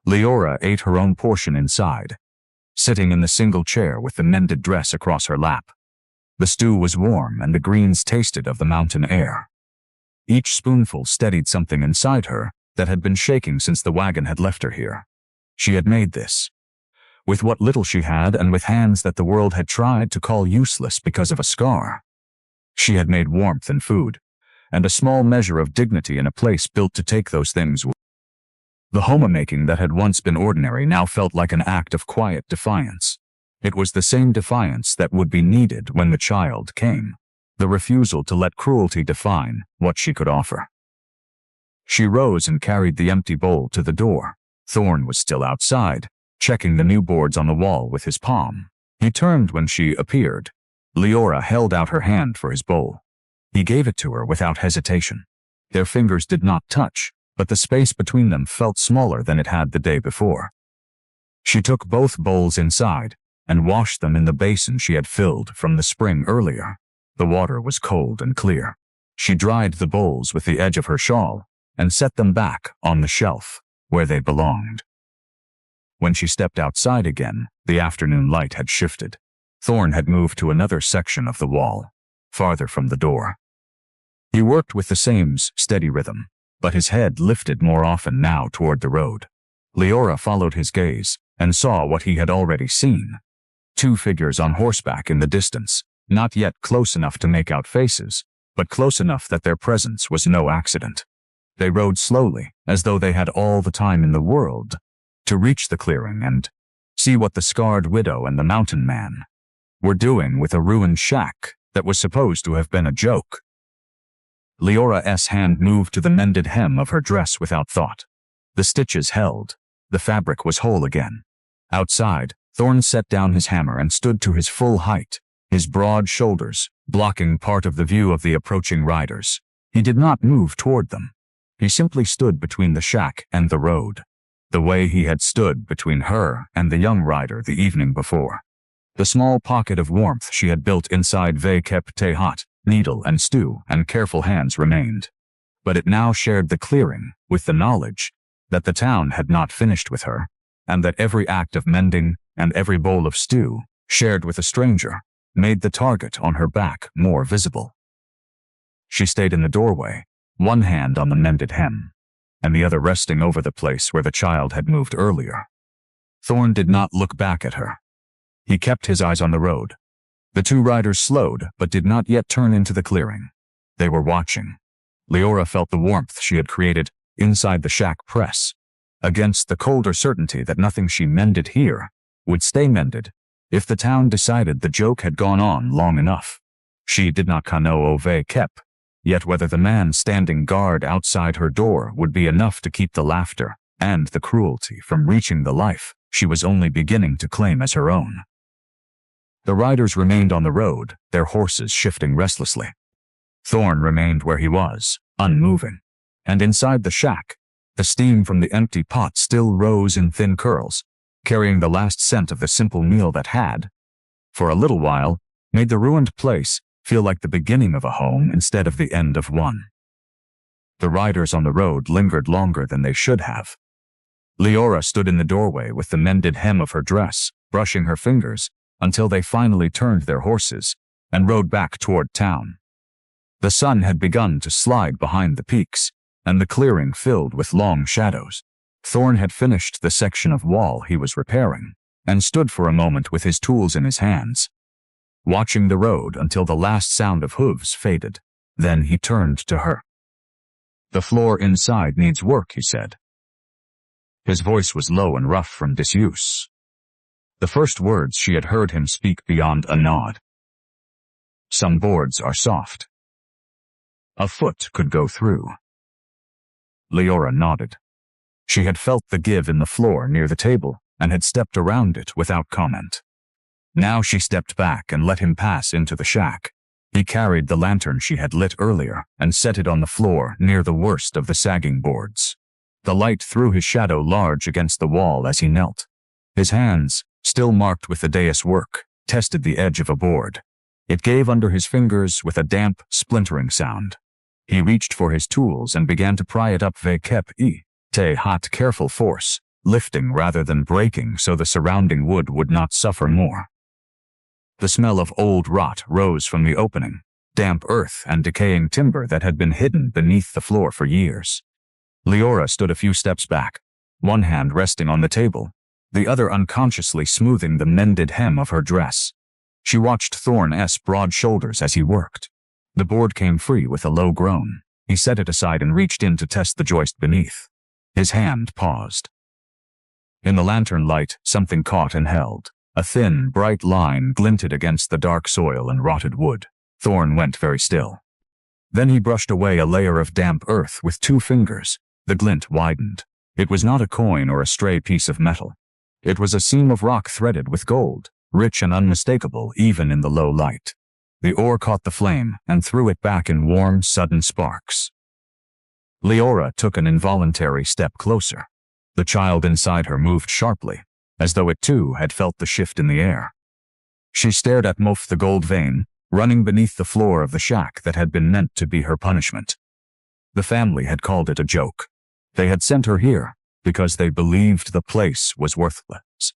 Leora ate her own portion inside, sitting in the single chair with the mended dress across her lap. The stew was warm and the greens tasted of the mountain air. Each spoonful steadied something inside her that had been shaking since the wagon had left her here. She had made this, with what little she had and with hands that the world had tried to call useless because of a scar. She had made warmth and food, and a small measure of dignity in a place built to take those things. The homemaking that had once been ordinary now felt like an act of quiet defiance. It was the same defiance that would be needed when the child came, the refusal to let cruelty define what she could offer. She rose and carried the empty bowl to the door. Thorn was still outside, checking the new boards on the wall with his palm. He turned when she appeared. Leora held out her hand for his bowl. He gave it to her without hesitation. Their fingers did not touch, but the space between them felt smaller than it had the day before. She took both bowls inside and washed them in the basin she had filled from the spring earlier. The water was cold and clear. She dried the bowls with the edge of her shawl and set them back on the shelf where they belonged. When she stepped outside again, the afternoon light had shifted. Thorn had moved to another section of the wall, farther from the door. He worked with the same steady rhythm, but his head lifted more often now toward the road. Leora followed his gaze and saw what he had already seen. 2 figures on horseback in the distance, not yet close enough to make out faces, but close enough that their presence was no accident. They rode slowly, as though they had all the time in the world to reach the clearing and See what the scarred widow and the mountain man were doing with a ruined shack that was supposed to have been a joke. Leora's hand moved to the mended hem of her dress without thought. The stitches held. The fabric was whole again. Outside, Thorn set down his hammer and stood to his full height, his broad shoulders blocking part of the view of the approaching riders. He did not move toward them. He simply stood between the shack and the road, the way he had stood between her and the young rider the evening before. The small pocket of warmth she had built inside Ve kept hot, needle and stew and careful hands remained. But it now shared the clearing with the knowledge that the town had not finished with her, and that every act of mending and every bowl of stew, shared with a stranger, made the target on her back more visible. She stayed in the doorway, one hand on the mended hem, and the other resting over the place where the child had moved earlier. Thorn did not look back at her. He kept his eyes on the road. The two riders slowed, but did not yet turn into the clearing. They were watching. Leora felt the warmth she had created inside the shack press, against the colder certainty that nothing she mended here would stay mended if the town decided the joke had gone on long enough. She did not know Ove Kep, yet whether the man standing guard outside her door would be enough to keep the laughter and the cruelty from reaching the life she was only beginning to claim as her own. The riders remained on the road, their horses shifting restlessly. Thorn remained where he was, unmoving, and inside the shack, the steam from the empty pot still rose in thin curls, carrying the last scent of the simple meal that had, for a little while, made the ruined place feel like the beginning of a home instead of the end of one. The riders on the road lingered longer than they should have. Leora stood in the doorway with the mended hem of her dress, brushing her fingers, until they finally turned their horses and rode back toward town. The sun had begun to slide behind the peaks, and the clearing filled with long shadows. Thorn had finished the section of wall he was repairing, and stood for a moment with his tools in his hands, watching the road until the last sound of hooves faded. Then he turned to her. "The floor inside needs work," he said. His voice was low and rough from disuse. The first words she had heard him speak beyond a nod. "Some boards are soft. A foot could go through." Leora nodded. She had felt the give in the floor near the table and had stepped around it without comment. Now she stepped back and let him pass into the shack. He carried the lantern she had lit earlier and set it on the floor near the worst of the sagging boards. The light threw his shadow large against the wall as he knelt. His hands, still marked with the day's work, tested the edge of a board. It gave under his fingers with a damp, splintering sound. He reached for his tools and began to pry it up Ve kep te hot careful force, lifting rather than breaking so the surrounding wood would not suffer more. The smell of old rot rose from the opening, damp earth and decaying timber that had been hidden beneath the floor for years. Leora stood a few steps back, one hand resting on the table, the other unconsciously smoothing the mended hem of her dress. She watched Thorn's broad shoulders as he worked. The board came free with a low groan. He set it aside and reached in to test the joist beneath. His hand paused. In the lantern light, something caught and held. A thin, bright line glinted against the dark soil and rotted wood. Thorn went very still. Then he brushed away a layer of damp earth with 2 fingers. The glint widened. It was not a coin or a stray piece of metal. It was a seam of rock threaded with gold, rich and unmistakable even in the low light. The ore caught the flame and threw it back in warm, sudden sparks. Leora took an involuntary step closer. The child inside her moved sharply, as though it too had felt the shift in the air. She stared at Moff the gold vein, running beneath the floor of the shack that had been meant to be her punishment. The family had called it a joke. They had sent her here because they believed the place was worthless.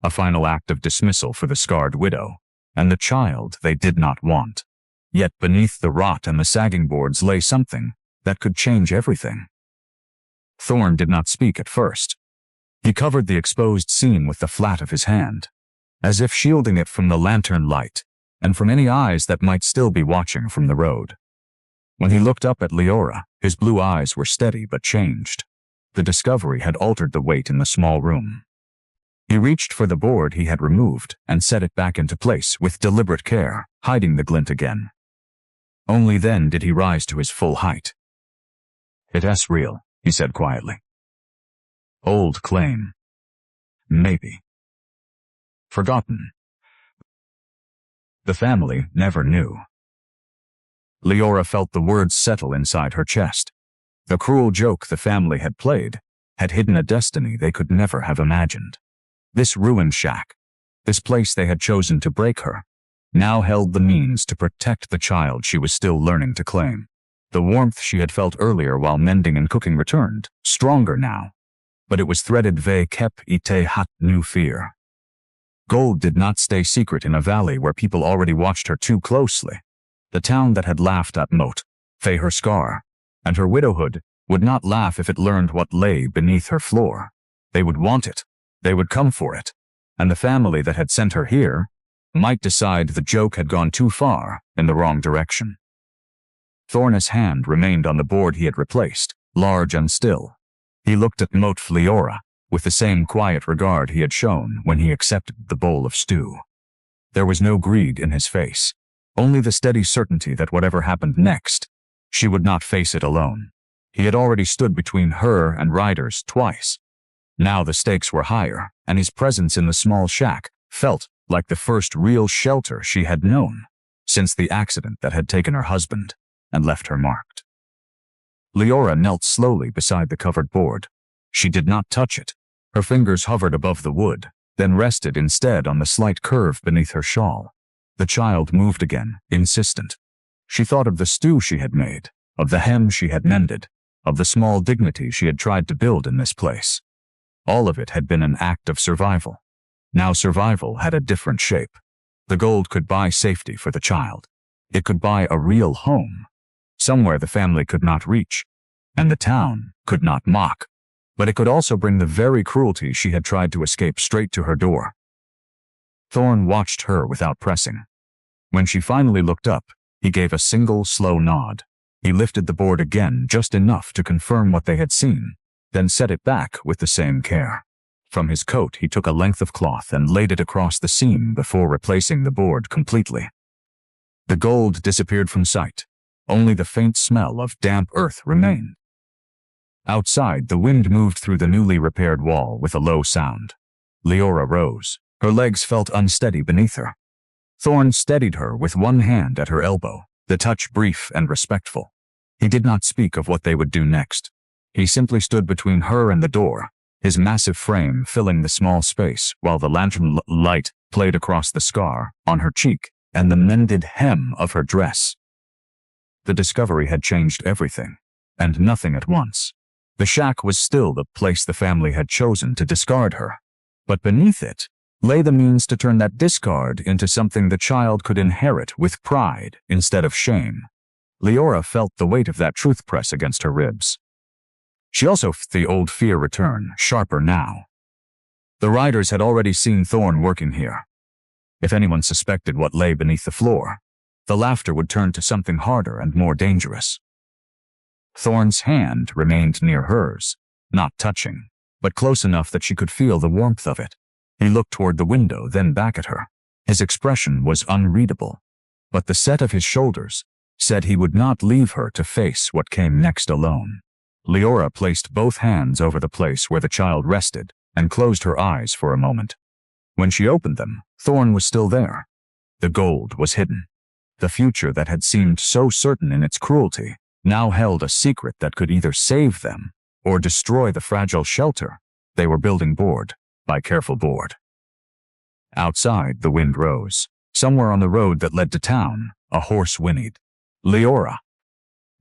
A final act of dismissal for the scarred widow, and the child they did not want. Yet beneath the rot and the sagging boards lay something that could change everything. Thorn did not speak at first. He covered the exposed seam with the flat of his hand, as if shielding it from the lantern light and from any eyes that might still be watching from the road. When he looked up at Leora, his blue eyes were steady but changed. The discovery had altered the weight in the small room. He reached for the board he had removed and set it back into place with deliberate care, hiding the glint again. Only then did he rise to his full height. "It's real," he said quietly. "Old claim. Maybe. Forgotten. The family never knew." Leora felt the words settle inside her chest. The cruel joke the family had played had hidden a destiny they could never have imagined. This ruined shack, this place they had chosen to break her, now held the means to protect the child she was still learning to claim. The warmth she had felt earlier while mending and cooking returned, stronger now, but it was threaded ve kep ite hat new fear. Gold did not stay secret in a valley where people already watched her too closely. The town that had laughed at Moat, fe her scar, and her widowhood, would not laugh if it learned what lay beneath her floor. They would want it. They would come for it. And the family that had sent her here might decide the joke had gone too far in the wrong direction. Thorn's hand remained on the board he had replaced, large and still. He looked at Moat Leora with the same quiet regard he had shown when he accepted the bowl of stew. There was no greed in his face, only the steady certainty that whatever happened next, she would not face it alone. He had already stood between her and riders twice. Now the stakes were higher, and his presence in the small shack felt like the first real shelter she had known since the accident that had taken her husband and left her marked. Leora knelt slowly beside the covered board. She did not touch it. Her fingers hovered above the wood, then rested instead on the slight curve beneath her shawl. The child moved again, insistent. She thought of the stew she had made, of the hem she had mended, of the small dignity she had tried to build in this place. All of it had been an act of survival. Now survival had a different shape. The gold could buy safety for the child. It could buy a real home, somewhere the family could not reach, and the town could not mock. But it could also bring the very cruelty she had tried to escape straight to her door. Thorn watched her without pressing. When she finally looked up, he gave a single slow nod. He lifted the board again just enough to confirm what they had seen, then set it back with the same care. From his coat he took a length of cloth and laid it across the seam before replacing the board completely. The gold disappeared from sight. Only the faint smell of damp earth remained. Outside, the wind moved through the newly repaired wall with a low sound. Leora rose. Her legs felt unsteady beneath her. Thorn steadied her with one hand at her elbow, the touch brief and respectful. He did not speak of what they would do next. He simply stood between her and the door, his massive frame filling the small space while the lantern light played across the scar on her cheek and the mended hem of her dress. The discovery had changed everything, and nothing at once. The shack was still the place the family had chosen to discard her, but beneath it lay the means to turn that discard into something the child could inherit with pride instead of shame. Leora felt the weight of that truth press against her ribs. She also felt the old fear return, sharper now. The riders had already seen Thorn working here. If anyone suspected what lay beneath the floor, the laughter would turn to something harder and more dangerous. Thorn's hand remained near hers, not touching, but close enough that she could feel the warmth of it. He looked toward the window, then back at her. His expression was unreadable, but the set of his shoulders said he would not leave her to face what came next alone. Leora placed both hands over the place where the child rested and closed her eyes for a moment. When she opened them, Thorn was still there. The gold was hidden. The future that had seemed so certain in its cruelty now held a secret that could either save them or destroy the fragile shelter they were building board by careful board. Outside, the wind rose. Somewhere on the road that led to town, a horse whinnied. Leora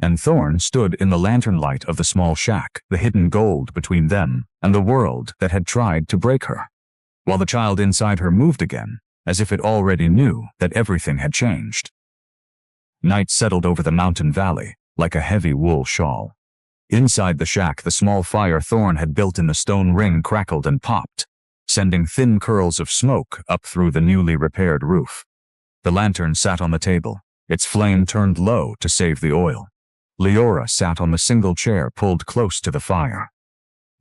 and Thorn stood in the lantern light of the small shack, the hidden gold between them and the world that had tried to break her, while the child inside her moved again, as if it already knew that everything had changed. Night settled over the mountain valley like a heavy wool shawl. Inside the shack, the small fire Thorn had built in the stone ring crackled and popped, sending thin curls of smoke up through the newly repaired roof. The lantern sat on the table, its flame turned low to save the oil. Leora sat on the single chair pulled close to the fire.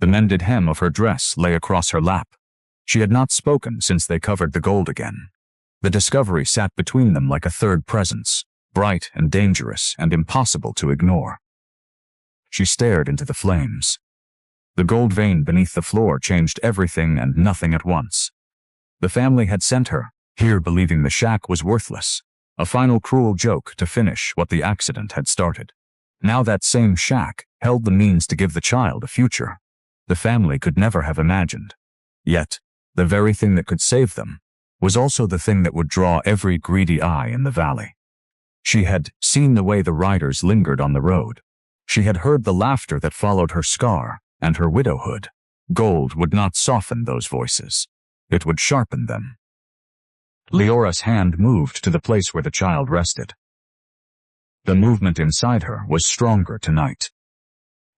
The mended hem of her dress lay across her lap. She had not spoken since they covered the gold again. The discovery sat between them like a third presence, bright and dangerous and impossible to ignore. She stared into the flames. The gold vein beneath the floor changed everything and nothing at once. The family had sent her here believing the shack was worthless, a final cruel joke to finish what the accident had started. Now that same shack held the means to give the child a future the family could never have imagined. Yet, the very thing that could save them was also the thing that would draw every greedy eye in the valley. She had seen the way the riders lingered on the road. She had heard the laughter that followed her scar and her widowhood. Gold would not soften those voices. It would sharpen them. Leora's hand moved to the place where the child rested. The movement inside her was stronger tonight,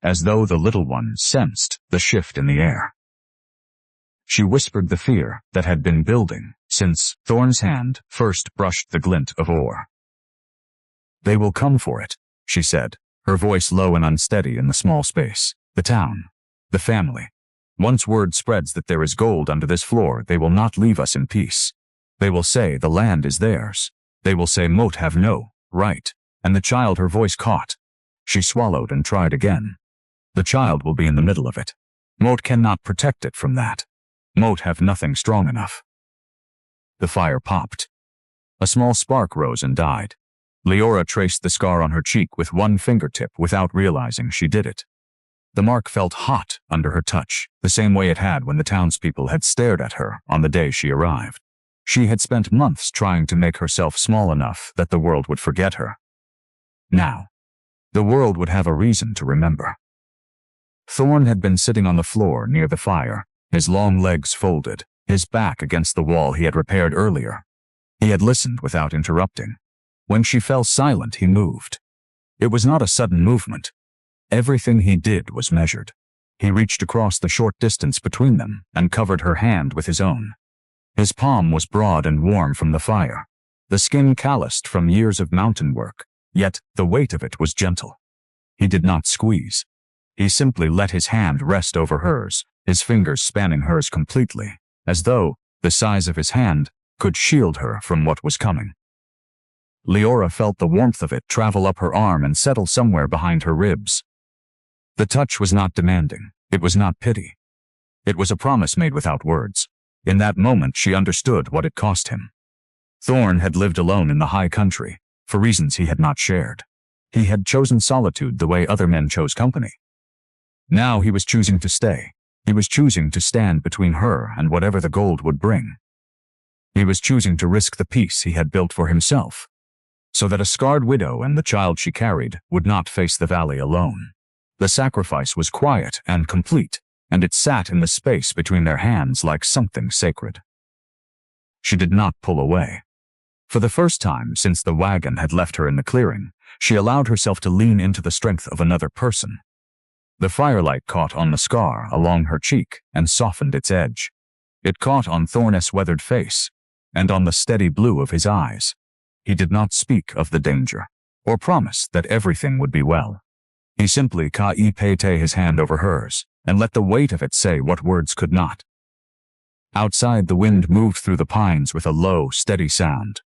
as though the little one sensed the shift in the air. She whispered the fear that had been building since Thorn's hand first brushed the glint of ore. "They will come for it," she said, her voice low and unsteady in the small space. "The town, the family. Once word spreads that there is gold under this floor, they will not leave us in peace. They will say the land is theirs. They will say Moat have no right." And the child, her voice caught. She swallowed and tried again. "The child will be in the middle of it. Moat cannot protect it from that. Moat have nothing strong enough." The fire popped. A small spark rose and died. Leora traced the scar on her cheek with one fingertip without realizing she did it. The mark felt hot under her touch, the same way it had when the townspeople had stared at her on the day she arrived. She had spent months trying to make herself small enough that the world would forget her. Now, the world would have a reason to remember. Thorn had been sitting on the floor near the fire, his long legs folded, his back against the wall he had repaired earlier. He had listened without interrupting. When she fell silent, he moved. It was not a sudden movement. Everything he did was measured. He reached across the short distance between them and covered her hand with his own. His palm was broad and warm from the fire, the skin calloused from years of mountain work, yet the weight of it was gentle. He did not squeeze. He simply let his hand rest over hers, his fingers spanning hers completely, as though the size of his hand could shield her from what was coming. Leora felt the warmth of it travel up her arm and settle somewhere behind her ribs. The touch was not demanding. It was not pity. It was a promise made without words. In that moment, she understood what it cost him. Thorn had lived alone in the high country, for reasons he had not shared. He had chosen solitude the way other men chose company. Now he was choosing to stay. He was choosing to stand between her and whatever the gold would bring. He was choosing to risk the peace he had built for himself, so that a scarred widow and the child she carried would not face the valley alone. The sacrifice was quiet and complete, and it sat in the space between their hands like something sacred. She did not pull away. For the first time since the wagon had left her in the clearing, she allowed herself to lean into the strength of another person. The firelight caught on the scar along her cheek and softened its edge. It caught on Thorn's weathered face and on the steady blue of his eyes. He did not speak of the danger or promise that everything would be well. He simply pete his hand over hers and let the weight of it say what words could not. Outside, the wind moved through the pines with a low, steady sound.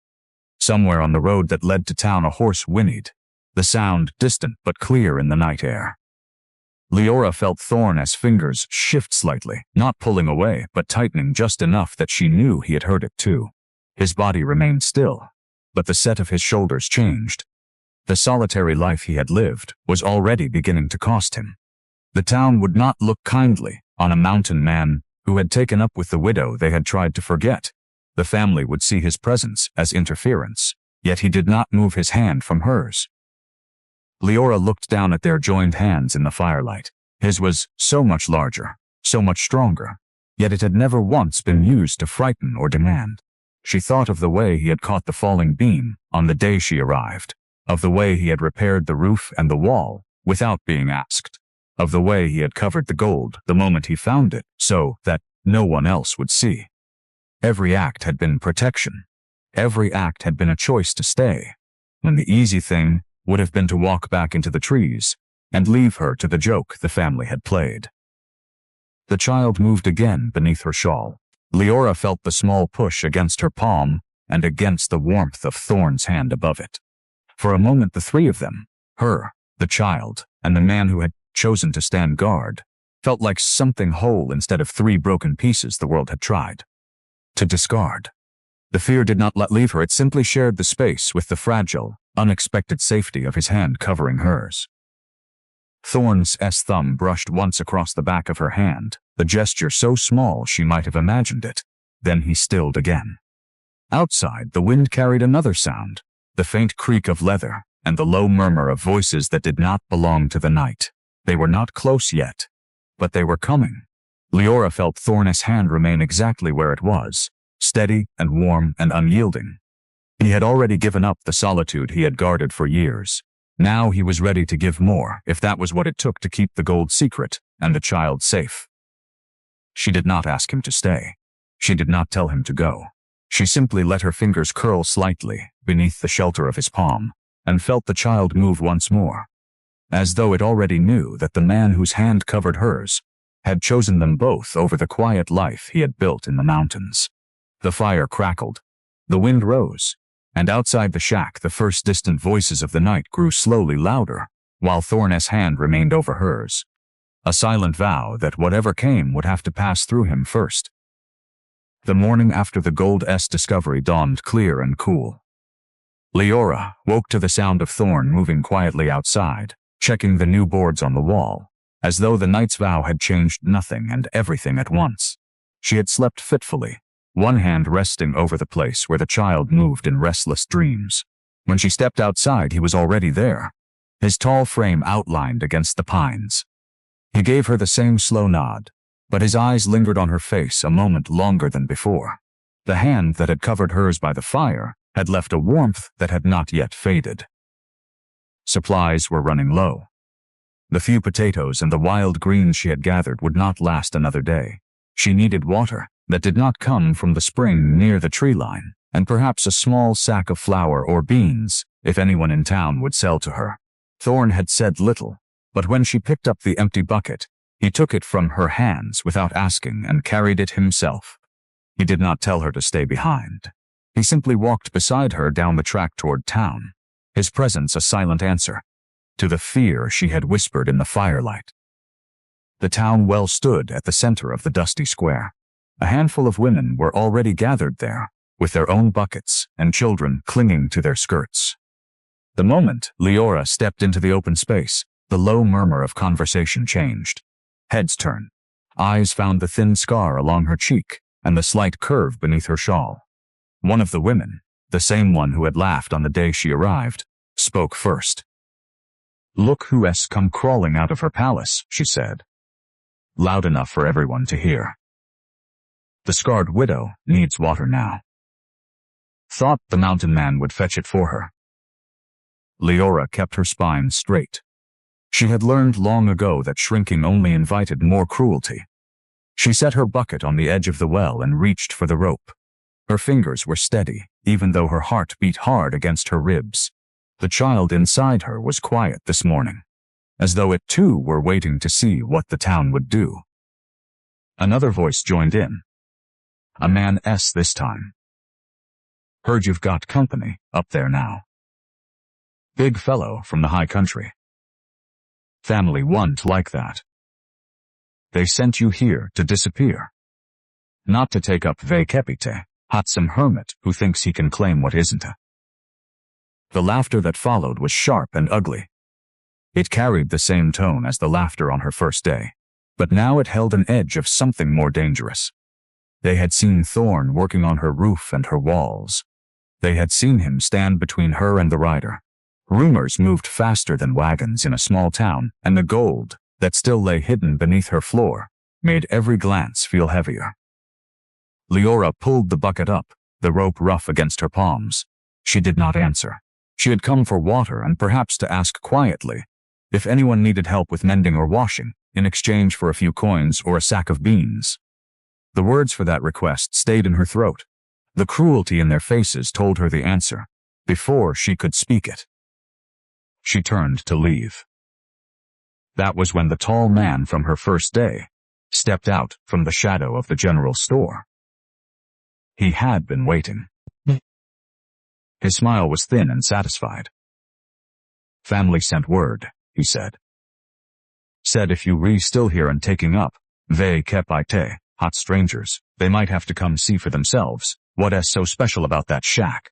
Somewhere on the road that led to town, a horse whinnied, the sound distant but clear in the night air. Leora felt Thorn's fingers shift slightly, not pulling away, but tightening just enough that she knew he had heard it too. His body remained still, but the set of his shoulders changed. The solitary life he had lived was already beginning to cost him. The town would not look kindly on a mountain man who had taken up with the widow they had tried to forget. The family would see his presence as interference, yet he did not move his hand from hers. Leora looked down at their joined hands in the firelight. His was so much larger, so much stronger, yet it had never once been used to frighten or demand. She thought of the way he had caught the falling beam on the day she arrived, of the way he had repaired the roof and the wall without being asked, of the way he had covered the gold the moment he found it so that no one else would see. Every act had been protection. Every act had been a choice to stay, when the easy thing would have been to walk back into the trees and leave her to the joke the family had played. The child moved again beneath her shawl. Leora felt the small push against her palm and against the warmth of Thorn's hand above it. For a moment the three of them, her, the child, and the man who had chosen to stand guard, felt like something whole instead of three broken pieces the world had tried to discard. The fear did not let leave her, it simply shared the space with the fragile, unexpected safety of his hand covering hers. Thorn's thumb brushed once across the back of her hand, the gesture so small she might have imagined it. Then he stilled again. Outside, the wind carried another sound, the faint creak of leather, and the low murmur of voices that did not belong to the night. They were not close yet, but they were coming. Leora felt Thorn's hand remain exactly where it was, steady and warm and unyielding. He had already given up the solitude he had guarded for years. Now he was ready to give more, if that was what it took to keep the gold secret and the child safe. She did not ask him to stay. She did not tell him to go. She simply let her fingers curl slightly beneath the shelter of his palm, and felt the child move once more, as though it already knew that the man whose hand covered hers had chosen them both over the quiet life he had built in the mountains. The fire crackled. The wind rose, and outside the shack the first distant voices of the night grew slowly louder, while Thorn's hand remained over hers. A silent vow that whatever came would have to pass through him first. The morning after the gold's discovery dawned clear and cool. Leora woke to the sound of Thorn moving quietly outside, checking the new boards on the wall, as though the night's vow had changed nothing and everything at once. She had slept fitfully, one hand resting over the place where the child moved in restless dreams. When she stepped outside, he was already there, his tall frame outlined against the pines. He gave her the same slow nod, but his eyes lingered on her face a moment longer than before. The hand that had covered hers by the fire had left a warmth that had not yet faded. Supplies were running low. The few potatoes and the wild greens she had gathered would not last another day. She needed water that did not come from the spring near the tree line, and perhaps a small sack of flour or beans, if anyone in town would sell to her. Thorn had said little, but when she picked up the empty bucket, he took it from her hands without asking and carried it himself. He did not tell her to stay behind. He simply walked beside her down the track toward town, his presence a silent answer to the fear she had whispered in the firelight. The town well stood at the center of the dusty square. A handful of women were already gathered there, with their own buckets and children clinging to their skirts. The moment Leora stepped into the open space, the low murmur of conversation changed. Heads turned. Eyes found the thin scar along her cheek and the slight curve beneath her shawl. One of the women, the same one who had laughed on the day she arrived, spoke first. "Look who's come crawling out of her palace," she said, loud enough for everyone to hear. "The scarred widow needs water now." Thought the mountain man would fetch it for her. Leora kept her spine straight. She had learned long ago that shrinking only invited more cruelty. She set her bucket on the edge of the well and reached for the rope. Her fingers were steady, even though her heart beat hard against her ribs. The child inside her was quiet this morning, as though it too were waiting to see what the town would do. Another voice joined in. A man's this time. "Heard you've got company up there now. Big fellow from the high country. Family won't like that. They sent you here to disappear. Not to take up vacapite, hot some hermit who thinks he can claim what isn't a." The laughter that followed was sharp and ugly. It carried the same tone as the laughter on her first day, but now it held an edge of something more dangerous. They had seen Thorn working on her roof and her walls. They had seen him stand between her and the rider. Rumors moved faster than wagons in a small town, and the gold that still lay hidden beneath her floor made every glance feel heavier. Leora pulled the bucket up, the rope rough against her palms. She did not answer. She had come for water and perhaps to ask quietly if anyone needed help with mending or washing, in exchange for a few coins or a sack of beans. The words for that request stayed in her throat. The cruelty in their faces told her the answer, before she could speak it. She turned to leave. That was when the tall man from her first day stepped out from the shadow of the general store. He had been waiting. His smile was thin and satisfied. "Family sent word," he said. "Said if you still here and taking up, they kept ite, hot strangers, they might have to come see for themselves what so special about that shack.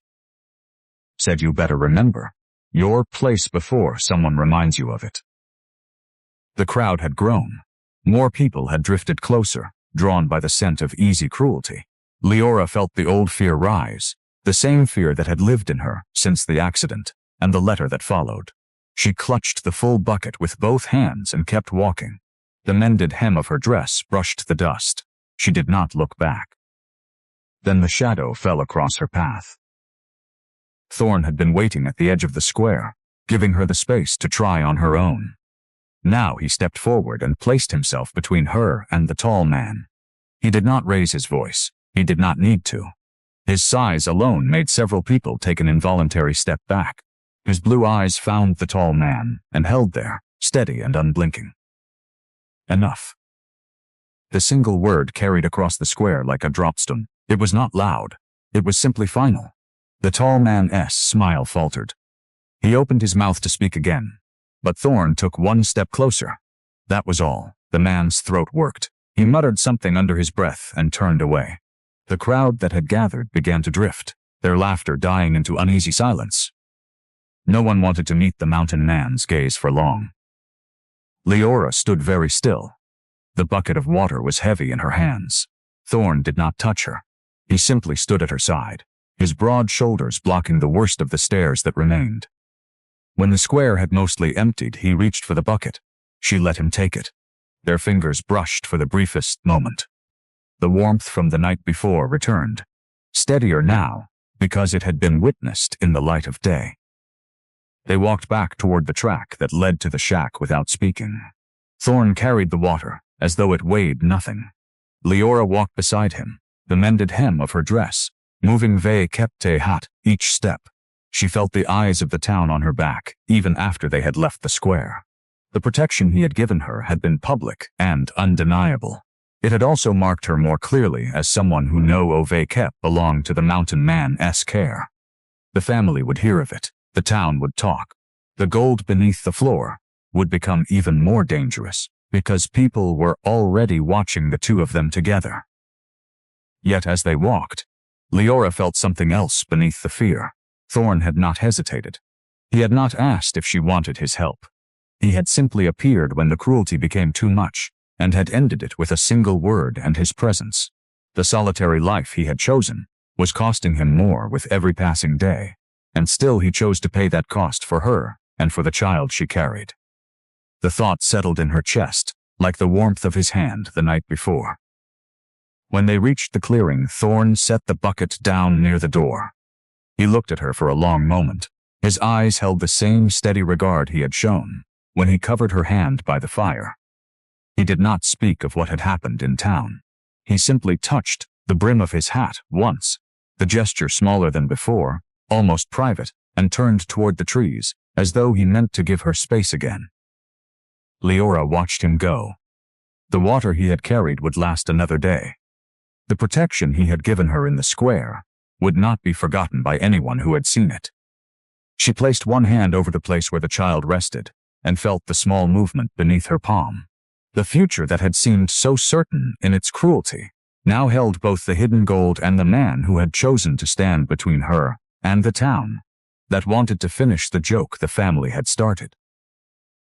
Said you better remember your place before someone reminds you of it." The crowd had grown. More people had drifted closer, drawn by the scent of easy cruelty. Leora felt the old fear rise, the same fear that had lived in her since the accident and the letter that followed. She clutched the full bucket with both hands and kept walking. The mended hem of her dress brushed the dust. She did not look back. Then the shadow fell across her path. Thorn had been waiting at the edge of the square, giving her the space to try on her own. Now he stepped forward and placed himself between her and the tall man. He did not raise his voice. He did not need to. His size alone made several people take an involuntary step back. His blue eyes found the tall man and held there, steady and unblinking. Enough. The single word carried across the square like a dropstone. It was not loud. It was simply final. The tall man's smile faltered. He opened his mouth to speak again, but Thorn took one step closer. That was all. The man's throat worked. He muttered something under his breath and turned away. The crowd that had gathered began to drift, their laughter dying into uneasy silence. No one wanted to meet the mountain man's gaze for long. Leora stood very still. The bucket of water was heavy in her hands. Thorn did not touch her. He simply stood at her side, his broad shoulders blocking the worst of the stairs that remained. When the square had mostly emptied, he reached for the bucket. She let him take it. Their fingers brushed for the briefest moment. The warmth from the night before returned, steadier now, because it had been witnessed in the light of day. They walked back toward the track that led to the shack without speaking. Thorn carried the water, as though it weighed nothing. Leora walked beside him, the mended hem of her dress, moving ve kepte hat each step. She felt the eyes of the town on her back, even after they had left the square. The protection he had given her had been public and undeniable. It had also marked her more clearly as someone who ve kept belonged to the mountain man's care. The family would hear of it. The town would talk. The gold beneath the floor would become even more dangerous, because people were already watching the two of them together. Yet as they walked, Leora felt something else beneath the fear. Thorn had not hesitated. He had not asked if she wanted his help. He had simply appeared when the cruelty became too much, and had ended it with a single word and his presence. The solitary life he had chosen was costing him more with every passing day, and still he chose to pay that cost for her and for the child she carried. The thought settled in her chest, like the warmth of his hand the night before. When they reached the clearing, Thorn set the bucket down near the door. He looked at her for a long moment. His eyes held the same steady regard he had shown when he covered her hand by the fire. He did not speak of what had happened in town. He simply touched the brim of his hat once, the gesture smaller than before, almost private, and turned toward the trees, as though he meant to give her space again. Leora watched him go. The water he had carried would last another day. The protection he had given her in the square would not be forgotten by anyone who had seen it. She placed one hand over the place where the child rested, and felt the small movement beneath her palm. The future that had seemed so certain in its cruelty now held both the hidden gold and the man who had chosen to stand between her and the town that wanted to finish the joke the family had started.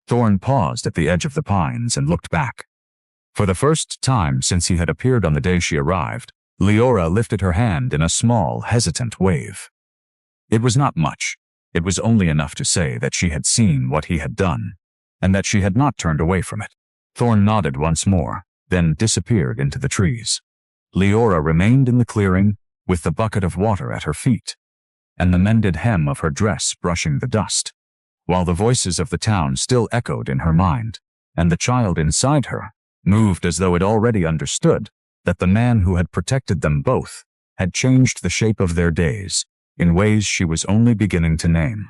Thorn paused at the edge of the pines and looked back. For the first time since he had appeared on the day she arrived, Leora lifted her hand in a small, hesitant wave. It was not much. It was only enough to say that she had seen what he had done, and that she had not turned away from it. Thorn nodded once more, then disappeared into the trees. Leora remained in the clearing, with the bucket of water at her feet, and the mended hem of her dress brushing the dust, while the voices of the town still echoed in her mind, and the child inside her moved as though it already understood that the man who had protected them both had changed the shape of their days in ways she was only beginning to name.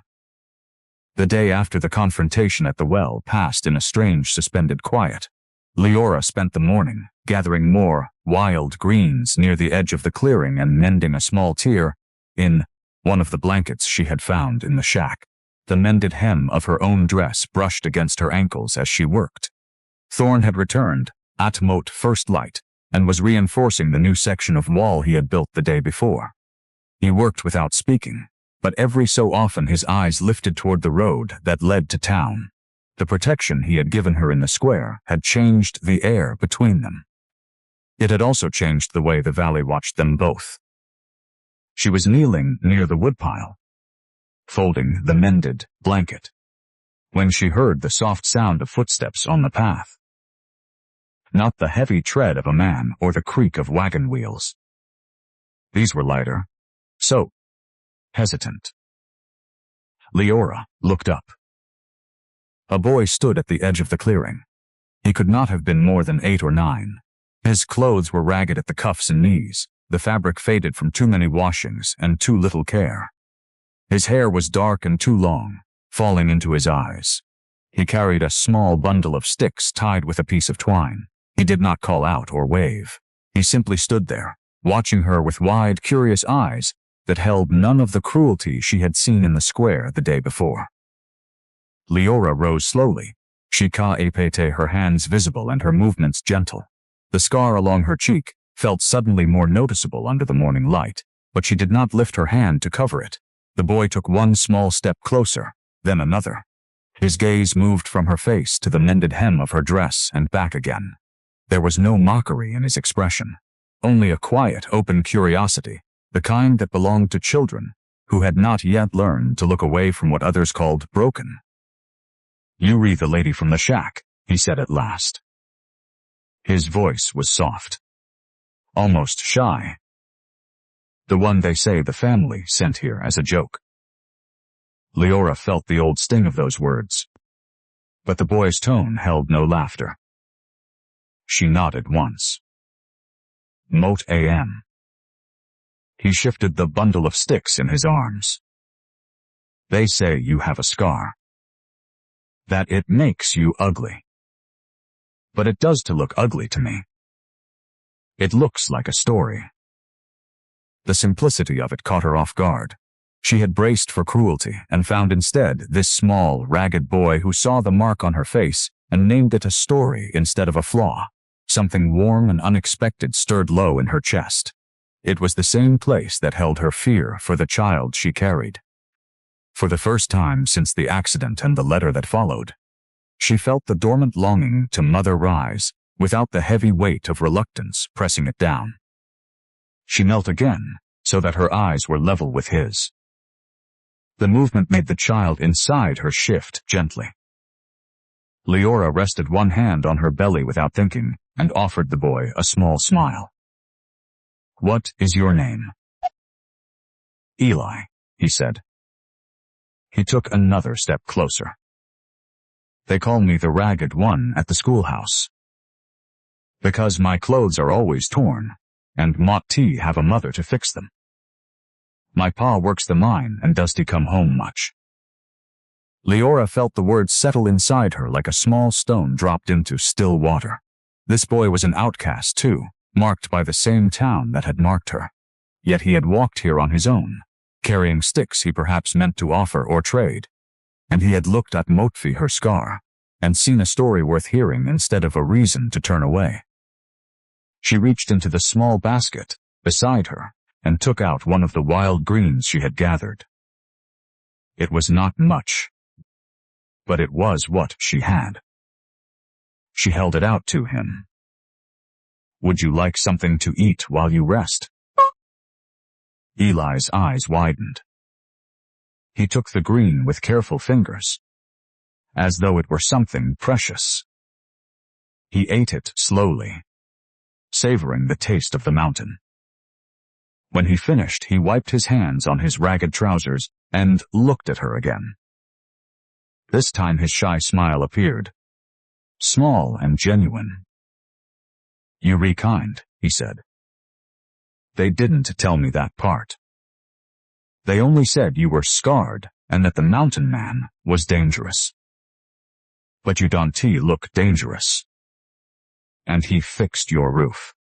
The day after the confrontation at the well passed in a strange suspended quiet. Leora spent the morning gathering more wild greens near the edge of the clearing and mending a small tear in one of the blankets she had found in the shack. The mended hem of her own dress brushed against her ankles as she worked. Thorn had returned at Moat first light and was reinforcing the new section of wall he had built the day before. He worked without speaking, but every so often his eyes lifted toward the road that led to town. The protection he had given her in the square had changed the air between them. It had also changed the way the valley watched them both. She was kneeling near the woodpile, folding the mended blanket, when she heard the soft sound of footsteps on the path. Not the heavy tread of a man or the creak of wagon wheels. These were lighter, so hesitant. Leora looked up. A boy stood at the edge of the clearing. He could not have been more than 8 or 9. His clothes were ragged at the cuffs and knees, the fabric faded from too many washings and too little care. His hair was dark and too long, falling into his eyes. He carried a small bundle of sticks tied with a piece of twine. He did not call out or wave. He simply stood there, watching her with wide, curious eyes that held none of the cruelty she had seen in the square the day before. Leora rose slowly, she ka-epete, her hands visible and her movements gentle. The scar along her cheek felt suddenly more noticeable under the morning light, but she did not lift her hand to cover it. The boy took one small step closer, then another. His gaze moved from her face to the mended hem of her dress and back again. There was no mockery in his expression, only a quiet, open curiosity, the kind that belonged to children who had not yet learned to look away from what others called broken. "You re the lady from the shack," he said at last. His voice was soft, almost shy. "The one they say the family sent here as a joke." Leora felt the old sting of those words, but the boy's tone held no laughter. She nodded once. Moat A.M. He shifted the bundle of sticks in his arms. "They say you have a scar. That it makes you ugly. But it does to look ugly to me. It looks like a story." The simplicity of it caught her off guard. She had braced for cruelty and found instead this small, ragged boy who saw the mark on her face and named it a story instead of a flaw. Something warm and unexpected stirred low in her chest. It was the same place that held her fear for the child she carried. For the first time since the accident and the letter that followed, she felt the dormant longing to mother rise without the heavy weight of reluctance pressing it down. She knelt again so that her eyes were level with his. The movement made the child inside her shift gently. Leora rested one hand on her belly without thinking and offered the boy a small smile. "What is your name?" "Eli," he said. He took another step closer. "They call me the ragged one at the schoolhouse. Because my clothes are always torn, and Mott T have a mother to fix them. My pa works the mine and does he come home much?" Leora felt the words settle inside her like a small stone dropped into still water. This boy was an outcast too, marked by the same town that had marked her. Yet he had walked here on his own, carrying sticks he perhaps meant to offer or trade. And he had looked at Motfi, her scar, and seen a story worth hearing instead of a reason to turn away. She reached into the small basket beside her and took out one of the wild greens she had gathered. It was not much, but it was what she had. She held it out to him. "Would you like something to eat while you rest?" Eli's eyes widened. He took the green with careful fingers, as though it were something precious. He ate it slowly, savoring the taste of the mountain. When he finished, he wiped his hands on his ragged trousers and looked at her again. This time his shy smile appeared, small and genuine. "You re kind," he said. "They didn't tell me that part. They only said you were scarred and that the mountain man was dangerous. But you don't look dangerous." and he fixed your roof.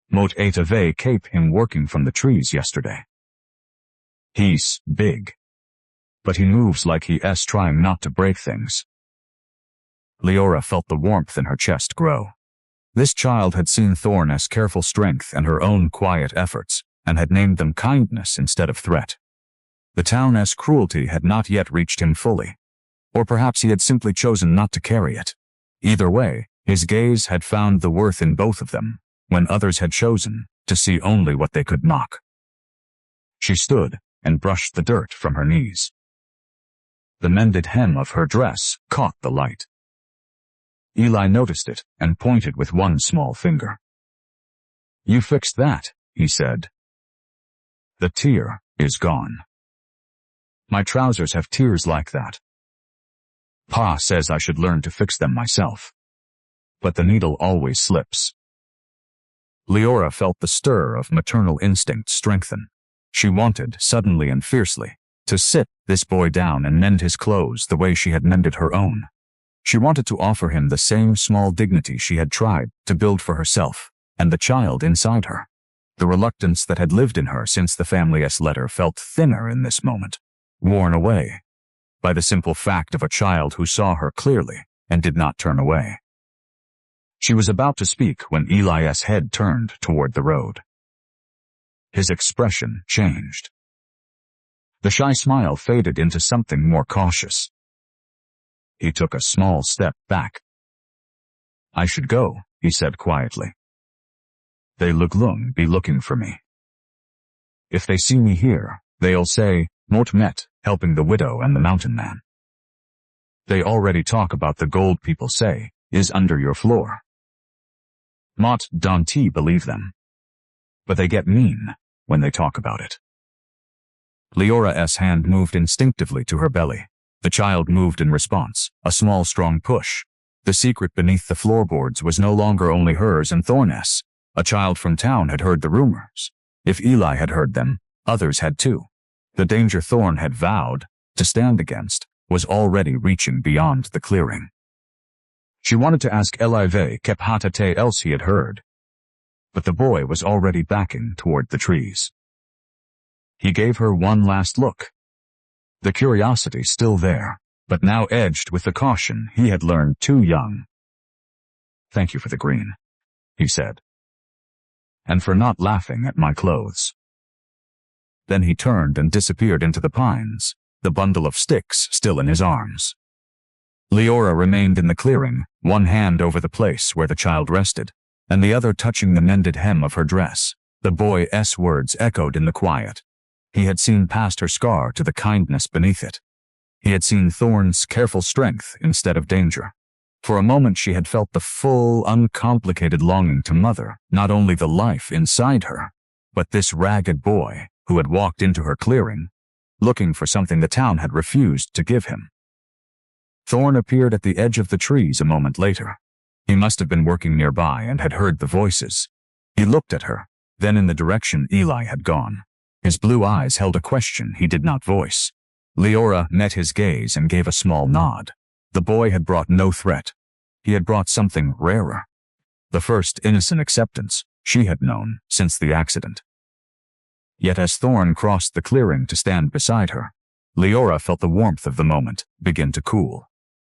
Mot etave cape him working from the trees yesterday. He's big, but he moves like he's trying not to break things. Leora felt the warmth in her chest grow. This child had seen Thorne's careful strength and her own quiet efforts, and had named them kindness instead of threat. The town's cruelty had not yet reached him fully. Or perhaps he had simply chosen not to carry it. Either way, his gaze had found the worth in both of them, when others had chosen to see only what they could mock. She stood and brushed the dirt from her knees. The mended hem of her dress caught the light. Eli noticed it and pointed with one small finger. "You fixed that," he said. "The tear is gone. My trousers have tears like that. Pa says I should learn to fix them myself. But the needle always slips." Leora felt the stir of maternal instinct strengthen. She wanted, suddenly and fiercely, to sit this boy down and mend his clothes the way she had mended her own. She wanted to offer him the same small dignity she had tried to build for herself and the child inside her. The reluctance that had lived in her since the family's letter felt thinner in this moment, worn away by the simple fact of a child who saw her clearly and did not turn away. She was about to speak when Eli's head turned toward the road. His expression changed. The shy smile faded into something more cautious. He took a small step back. "I should go," he said quietly. "They be looking for me. If they see me here, they'll say, 'Mot met, helping the widow and the mountain man.' They already talk about the gold people say is under your floor. Mot don't believe them. But they get mean when they talk about it." Leora's hand moved instinctively to her belly. The child moved in response, a small strong push. The secret beneath the floorboards was no longer only hers and Thorne's. A child from town had heard the rumors. If Eli had heard them, others had too. The danger Thorne had vowed to stand against was already reaching beyond the clearing. She wanted to ask Elive Kephatate else he had heard, but the boy was already backing toward the trees. He gave her one last look. The curiosity still there, but now edged with the caution he had learned too young. "Thank you for the green," he said. "And for not laughing at my clothes." Then he turned and disappeared into the pines, the bundle of sticks still in his arms. Leora remained in the clearing, one hand over the place where the child rested, and the other touching the mended hem of her dress. The boy's words echoed in the quiet. He had seen past her scar to the kindness beneath it. He had seen Thorne's careful strength instead of danger. For a moment she had felt the full, uncomplicated longing to mother not only the life inside her, but this ragged boy who had walked into her clearing, looking for something the town had refused to give him. Thorne appeared at the edge of the trees a moment later. He must have been working nearby and had heard the voices. He looked at her, then in the direction Eli had gone. His blue eyes held a question he did not voice. Leora met his gaze and gave a small nod. The boy had brought no threat. He had brought something rarer. The first innocent acceptance she had known since the accident. Yet as Thorne crossed the clearing to stand beside her, Leora felt the warmth of the moment begin to cool.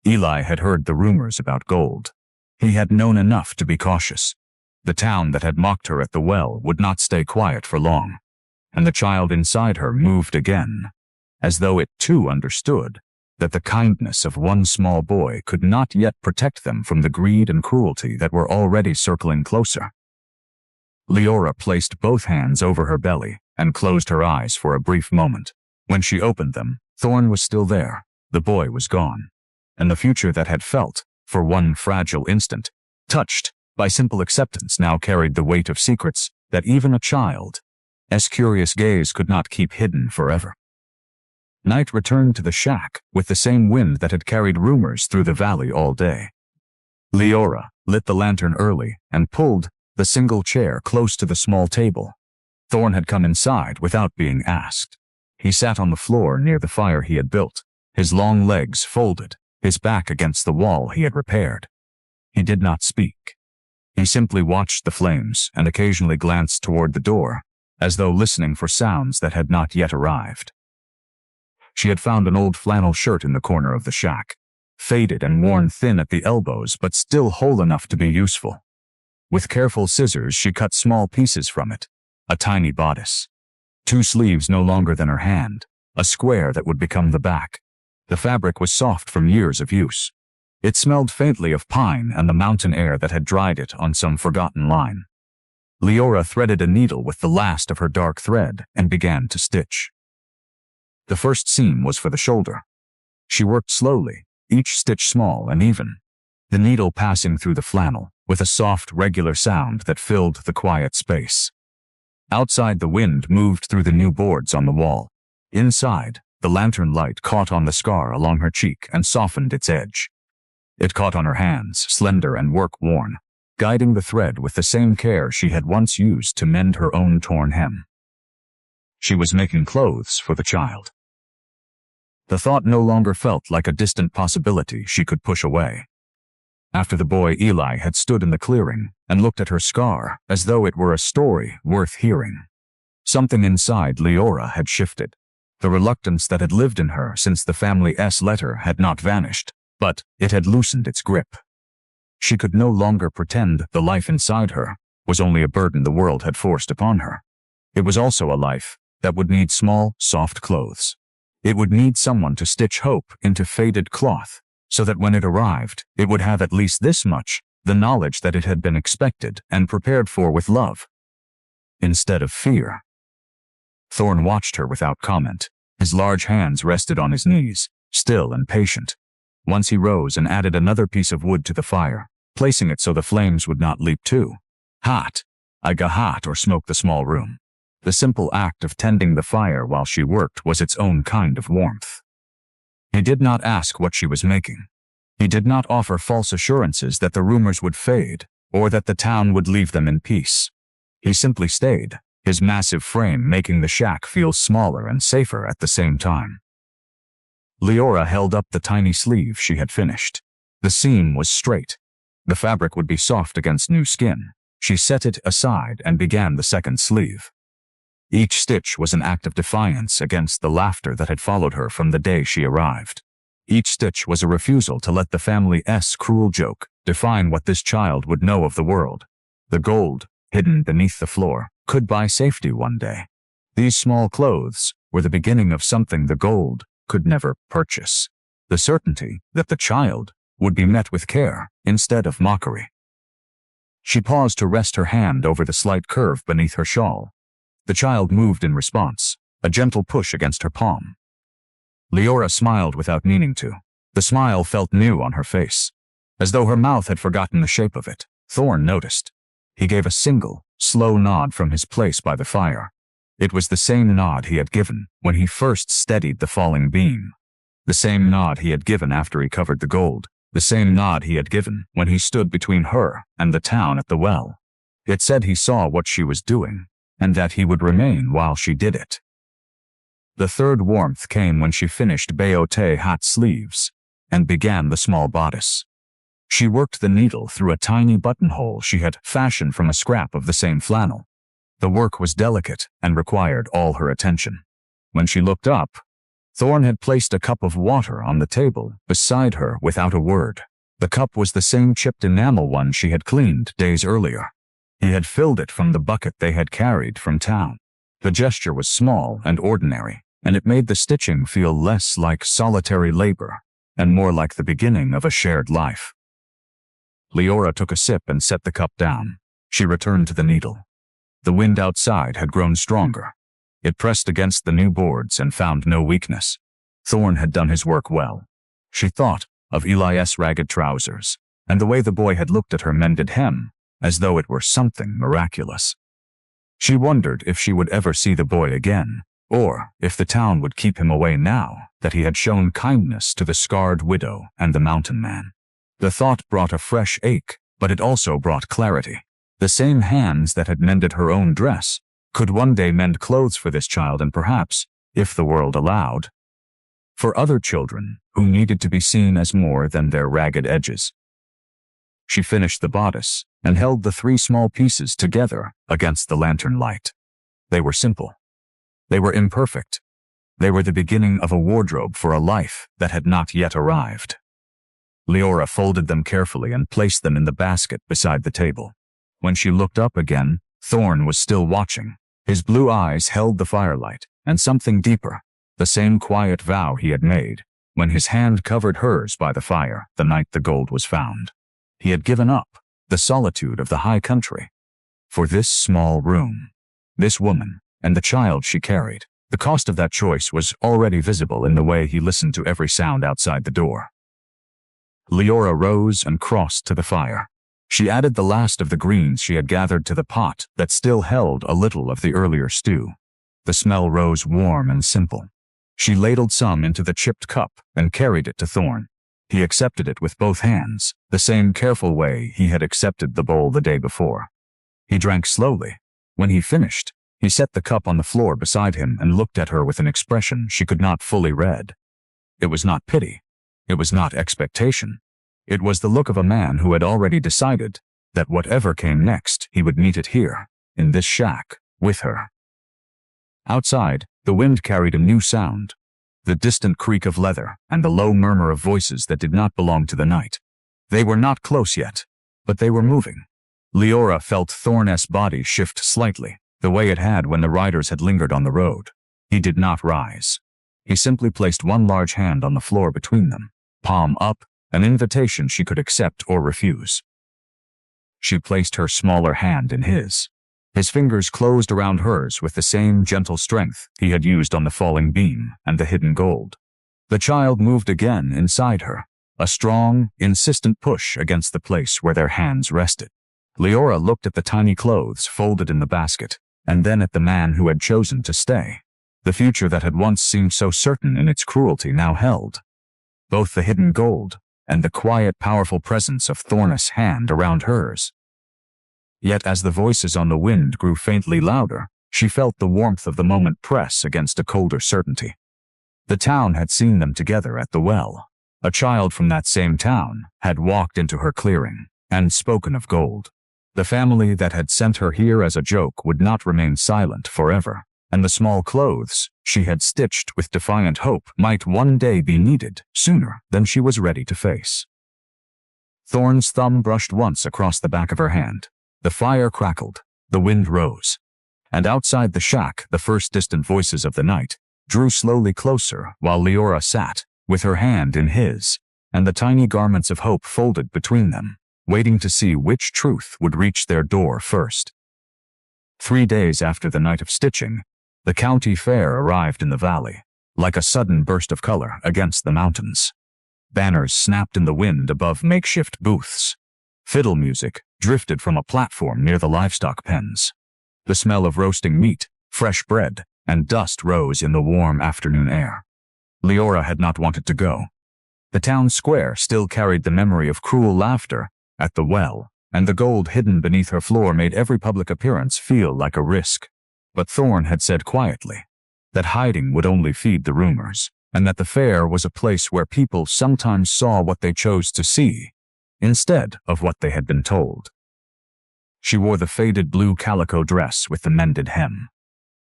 Eli had heard the rumors about gold. He had known enough to be cautious. The town that had mocked her at the well would not stay quiet for long. And the child inside her moved again, as though it too understood that the kindness of one small boy could not yet protect them from the greed and cruelty that were already circling closer. Leora placed both hands over her belly and closed her eyes for a brief moment. When she opened them, Thorne was still there, the boy was gone, and the future that had felt, for one fragile instant, touched by simple acceptance now carried the weight of secrets that even a child's curious gaze could not keep hidden forever. Night returned to the shack with the same wind that had carried rumors through the valley all day. Leora lit the lantern early and pulled the single chair close to the small table. Thorne had come inside without being asked. He sat on the floor near the fire he had built, his long legs folded, his back against the wall he had repaired. He did not speak. He simply watched the flames and occasionally glanced toward the door, as though listening for sounds that had not yet arrived. She had found an old flannel shirt in the corner of the shack, faded and worn thin at the elbows but still whole enough to be useful. With careful scissors, she cut small pieces from it, a tiny bodice. 2 sleeves no longer than her hand, a square that would become the back. The fabric was soft from years of use. It smelled faintly of pine and the mountain air that had dried it on some forgotten line. Leora threaded a needle with the last of her dark thread and began to stitch. The first seam was for the shoulder. She worked slowly, each stitch small and even, the needle passing through the flannel with a soft, regular sound that filled the quiet space. Outside, the wind moved through the new boards on the wall. Inside, the lantern light caught on the scar along her cheek and softened its edge. It caught on her hands, slender and work-worn, guiding the thread with the same care she had once used to mend her own torn hem. She was making clothes for the child. The thought no longer felt like a distant possibility she could push away. After the boy, Eli had stood in the clearing and looked at her scar as though it were a story worth hearing. Something inside Leora had shifted. The reluctance that had lived in her since the family's letter had not vanished, but it had loosened its grip. She could no longer pretend the life inside her was only a burden the world had forced upon her. It was also a life that would need small, soft clothes. It would need someone to stitch hope into faded cloth, so that when it arrived, it would have at least this much, the knowledge that it had been expected and prepared for with love, instead of fear. Thorn watched her without comment. His large hands rested on his knees, still and patient. Once he rose and added another piece of wood to the fire, placing it so the flames would not leap too hot or smoke the small room. The simple act of tending the fire while she worked was its own kind of warmth. He did not ask what she was making. He did not offer false assurances that the rumors would fade or that the town would leave them in peace. He simply stayed, his massive frame making the shack feel smaller and safer at the same time. Leora held up the tiny sleeve she had finished. The seam was straight. The fabric would be soft against new skin. She set it aside and began the second sleeve. Each stitch was an act of defiance against the laughter that had followed her from the day she arrived. Each stitch was a refusal to let the family's cruel joke define what this child would know of the world. The gold, hidden beneath the floor, could buy safety one day. These small clothes were the beginning of something the gold could never purchase. The certainty that the child would be met with care instead of mockery. She paused to rest her hand over the slight curve beneath her shawl. The child moved in response, a gentle push against her palm. Leora smiled without meaning to. The smile felt new on her face, as though her mouth had forgotten the shape of it. Thorn noticed. He gave a single, slow nod from his place by the fire. It was the same nod he had given when he first steadied the falling beam. The same nod he had given after he covered the gold. The same nod he had given when he stood between her and the town at the well. It said he saw what she was doing, and that he would remain while she did it. The third warmth came when she finished Bayote hat sleeves and began the small bodice. She worked the needle through a tiny buttonhole she had fashioned from a scrap of the same flannel. The work was delicate and required all her attention. When she looked up, Thorn had placed a cup of water on the table beside her without a word. The cup was the same chipped enamel one she had cleaned days earlier. He had filled it from the bucket they had carried from town. The gesture was small and ordinary, and it made the stitching feel less like solitary labor and more like the beginning of a shared life. Leora took a sip and set the cup down. She returned to the needle. The wind outside had grown stronger. It pressed against the new boards and found no weakness. Thorn had done his work well. She thought of Eli's ragged trousers and the way the boy had looked at her mended hem, as though it were something miraculous. She wondered if she would ever see the boy again, or if the town would keep him away now that he had shown kindness to the scarred widow and the mountain man. The thought brought a fresh ache, but it also brought clarity. The same hands that had mended her own dress could one day mend clothes for this child and perhaps, if the world allowed, for other children who needed to be seen as more than their ragged edges. She finished the bodice and held the 3 small pieces together against the lantern light. They were simple. They were imperfect. They were the beginning of a wardrobe for a life that had not yet arrived. Leora folded them carefully and placed them in the basket beside the table. When she looked up again, Thorn was still watching. His blue eyes held the firelight and something deeper, the same quiet vow he had made when his hand covered hers by the fire the night the gold was found. He had given up the solitude of the high country for this small room, this woman, and the child she carried. The cost of that choice was already visible in the way he listened to every sound outside the door. Leora rose and crossed to the fire. She added the last of the greens she had gathered to the pot that still held a little of the earlier stew. The smell rose warm and simple. She ladled some into the chipped cup and carried it to Thorn. He accepted it with both hands, the same careful way he had accepted the bowl the day before. He drank slowly. When he finished, he set the cup on the floor beside him and looked at her with an expression she could not fully read. It was not pity. It was not expectation. It was the look of a man who had already decided that whatever came next, he would meet it here, in this shack, with her. Outside, the wind carried a new sound, the distant creak of leather and the low murmur of voices that did not belong to the night. They were not close yet, but they were moving. Leora felt Thorn's body shift slightly, the way it had when the riders had lingered on the road. He did not rise. He simply placed one large hand on the floor between them, palm up, an invitation she could accept or refuse. She placed her smaller hand in his. His fingers closed around hers with the same gentle strength he had used on the falling beam and the hidden gold. The child moved again inside her, a strong, insistent push against the place where their hands rested. Leora looked at the tiny clothes folded in the basket, and then at the man who had chosen to stay. The future that had once seemed so certain in its cruelty now held both the hidden gold and the quiet, powerful presence of Thorn's hand around hers. Yet as the voices on the wind grew faintly louder, she felt the warmth of the moment press against a colder certainty. The town had seen them together at the well. A child from that same town had walked into her clearing and spoken of gold. The family that had sent her here as a joke would not remain silent forever, and the small clothes she had stitched with defiant hope might one day be needed sooner than she was ready to face. Thorn's thumb brushed once across the back of her hand. The fire crackled, the wind rose, and outside the shack the first distant voices of the night drew slowly closer while Leora sat, with her hand in his, and the tiny garments of hope folded between them, waiting to see which truth would reach their door first. 3 days after the night of stitching, the county fair arrived in the valley, like a sudden burst of color against the mountains. Banners snapped in the wind above makeshift booths. Fiddle music drifted from a platform near the livestock pens. The smell of roasting meat, fresh bread, and dust rose in the warm afternoon air. Leora had not wanted to go. The town square still carried the memory of cruel laughter at the well, and the gold hidden beneath her floor made every public appearance feel like a risk. But Thorn had said quietly that hiding would only feed the rumors, and that the fair was a place where people sometimes saw what they chose to see, instead of what they had been told. She wore the faded blue calico dress with the mended hem.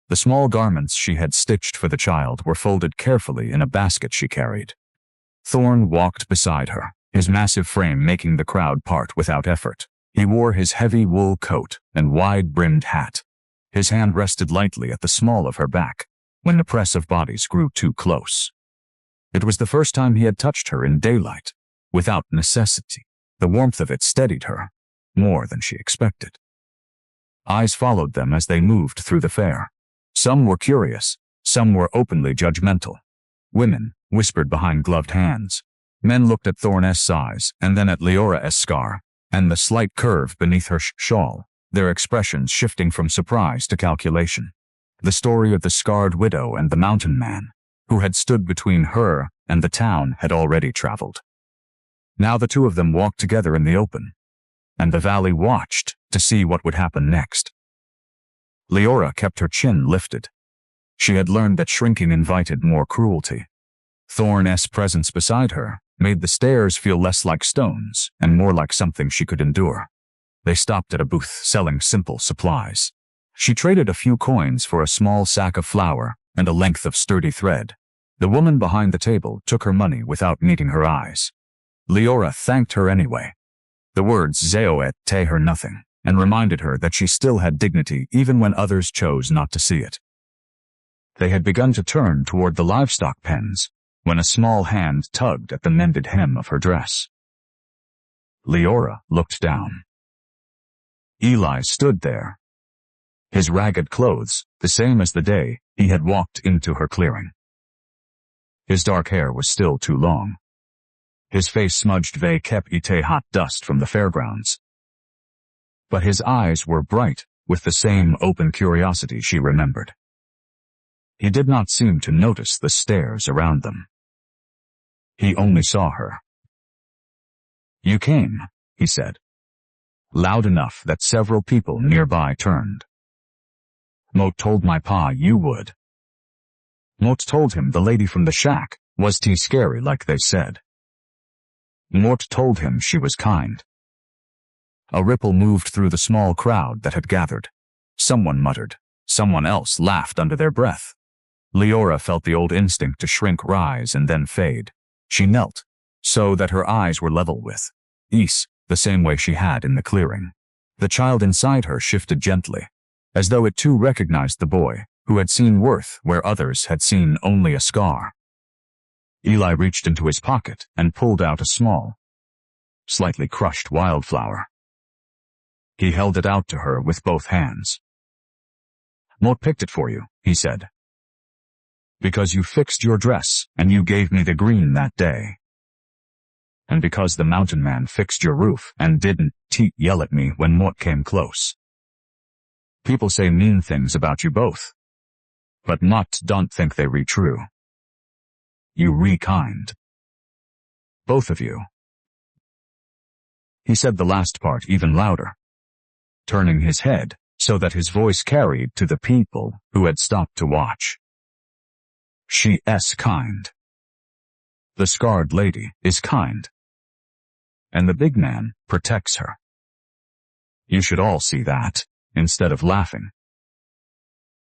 The small garments she had stitched for the child were folded carefully in a basket she carried. Thorn walked beside her, his massive frame making the crowd part without effort. He wore his heavy wool coat and wide-brimmed hat. His hand rested lightly at the small of her back when the press of bodies grew too close. It was the first time he had touched her in daylight, without necessity. The warmth of it steadied her, more than she expected. Eyes followed them as they moved through the fair. Some were curious, some were openly judgmental. Women whispered behind gloved hands. Men looked at Thorn's size and then at Leora's scar, and the slight curve beneath her shawl, their expressions shifting from surprise to calculation. The story of the scarred widow and the mountain man, who had stood between her and the town, had already traveled. Now the two of them walked together in the open, and the valley watched to see what would happen next. Leora kept her chin lifted. She had learned that shrinking invited more cruelty. Thorn's presence beside her made the stairs feel less like stones and more like something she could endure. They stopped at a booth selling simple supplies. She traded a few coins for a small sack of flour and a length of sturdy thread. The woman behind the table took her money without meeting her eyes. Leora thanked her anyway. The words Zeoet te her nothing, and reminded her that she still had dignity even when others chose not to see it. They had begun to turn toward the livestock pens when a small hand tugged at the mended hem of her dress. Leora looked down. Eli stood there, his ragged clothes the same as the day he had walked into her clearing. His dark hair was still too long. His face smudged kep ite hot dust from the fairgrounds. But his eyes were bright with the same open curiosity she remembered. He did not seem to notice the stares around them. He only saw her. "You came," he said, loud enough that several people nearby turned. "Moat told my pa you would." Moat told him the lady from the shack was too scary like they said. Mort told him she was kind. A ripple moved through the small crowd that had gathered. Someone muttered. Someone else laughed under their breath. Leora felt the old instinct to shrink rise and then fade. She knelt, so that her eyes were level with Is, the same way she had in the clearing. The child inside her shifted gently, as though it too recognized the boy, who had seen worth where others had seen only a scar. Eli reached into his pocket and pulled out a small, slightly crushed wildflower. He held it out to her with both hands. "Mort picked it for you," he said. "Because you fixed your dress and you gave me the green that day. And because the mountain man fixed your roof and didn't yell at me when Mort came close. People say mean things about you both, but Mott don't think they re true. You re kind. Both of you." He said the last part even louder, turning his head so that his voice carried to the people who had stopped to watch. "She's kind. The scarred lady is kind. And the big man protects her. You should all see that, instead of laughing."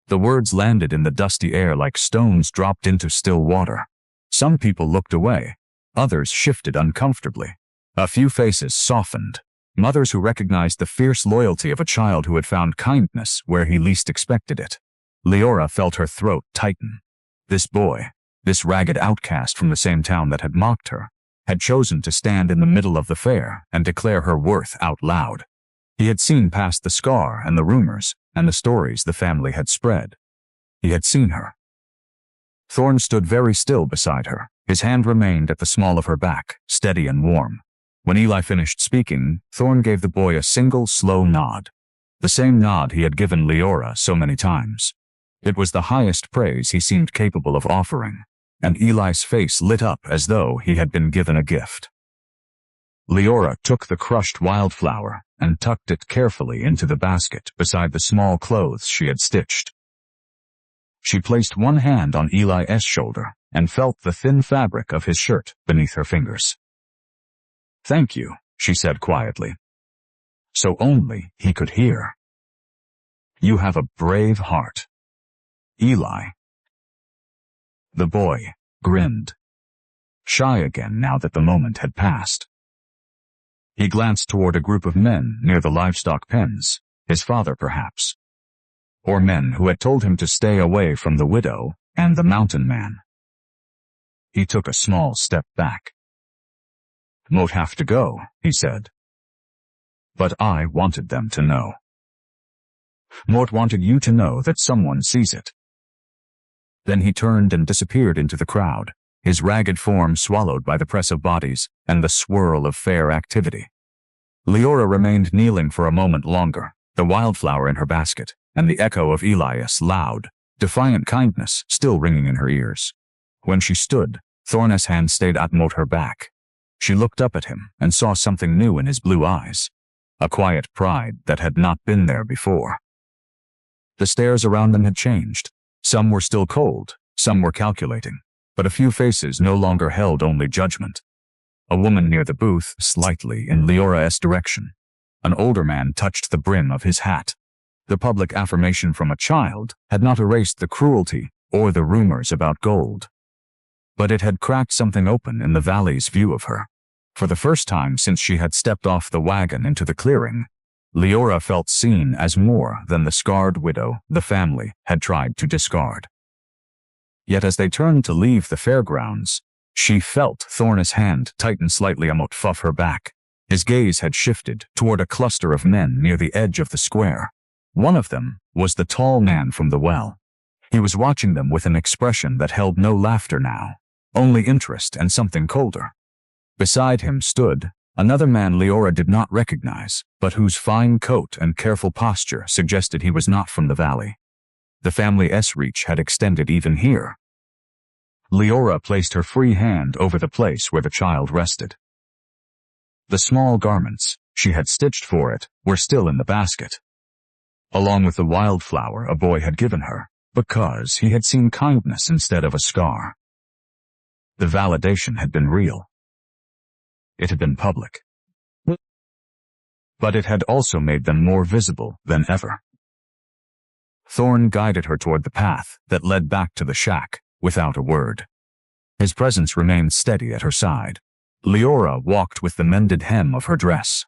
The words landed in the dusty air like stones dropped into still water. Some people looked away. Others shifted uncomfortably. A few faces softened. Mothers who recognized the fierce loyalty of a child who had found kindness where he least expected it. Leora felt her throat tighten. This boy, this ragged outcast from the same town that had mocked her, had chosen to stand in the middle of the fair and declare her worth out loud. He had seen past the scar and the rumors and the stories the family had spread. He had seen her. Thorn stood very still beside her. His hand remained at the small of her back, steady and warm. When Eli finished speaking, Thorn gave the boy a single, slow nod. The same nod he had given Leora so many times. It was the highest praise he seemed capable of offering, and Eli's face lit up as though he had been given a gift. Leora took the crushed wildflower and tucked it carefully into the basket beside the small clothes she had stitched. She placed one hand on Eli's shoulder and felt the thin fabric of his shirt beneath her fingers. "Thank you," she said quietly, so only he could hear. "You have a brave heart, Eli." The boy grinned, shy again now that the moment had passed. He glanced toward a group of men near the livestock pens, his father perhaps, or men who had told him to stay away from the widow and the mountain man. He took a small step back. "Moat have to go," he said. "But I wanted them to know. Mort wanted you to know that someone sees it." Then he turned and disappeared into the crowd, his ragged form swallowed by the press of bodies and the swirl of fair activity. Leora remained kneeling for a moment longer, the wildflower in her basket, and the echo of Elias' loud, defiant kindness still ringing in her ears. When she stood, Thorna's hand stayed at Mot her back. She looked up at him and saw something new in his blue eyes, a quiet pride that had not been there before. The stares around them had changed. Some were still cold, some were calculating, but a few faces no longer held only judgment. A woman near the booth, slightly in Leora's direction. An older man touched the brim of his hat. The public affirmation from a child had not erased the cruelty or the rumors about gold. But it had cracked something open in the valley's view of her. For the first time since she had stepped off the wagon into the clearing, Leora felt seen as more than the scarred widow the family had tried to discard. Yet as they turned to leave the fairgrounds, she felt Thorna's hand tighten slightly on Motfuff her back. His gaze had shifted toward a cluster of men near the edge of the square. One of them was the tall man from the well. He was watching them with an expression that held no laughter now, only interest and something colder. Beside him stood another man Leora did not recognize, but whose fine coat and careful posture suggested he was not from the valley. The family's reach had extended even here. Leora placed her free hand over the place where the child rested. The small garments she had stitched for it were still in the basket, along with the wildflower a boy had given her, because he had seen kindness instead of a scar. The validation had been real. It had been public. But it had also made them more visible than ever. Thorn guided her toward the path that led back to the shack, without a word. His presence remained steady at her side. Leora walked with the mended hem of her dress,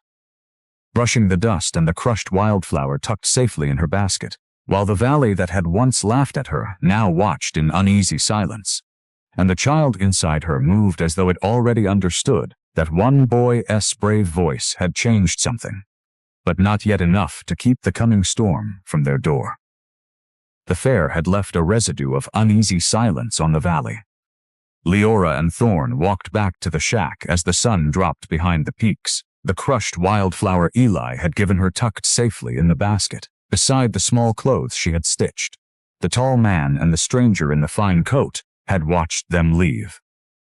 brushing the dust and the crushed wildflower tucked safely in her basket, while the valley that had once laughed at her now watched in uneasy silence. And the child inside her moved as though it already understood that one boy's brave voice had changed something, but not yet enough to keep the coming storm from their door. The fair had left a residue of uneasy silence on the valley. Leora and Thorn walked back to the shack as the sun dropped behind the peaks. The crushed wildflower Eli had given her tucked safely in the basket, beside the small clothes she had stitched. The tall man and the stranger in the fine coat had watched them leave.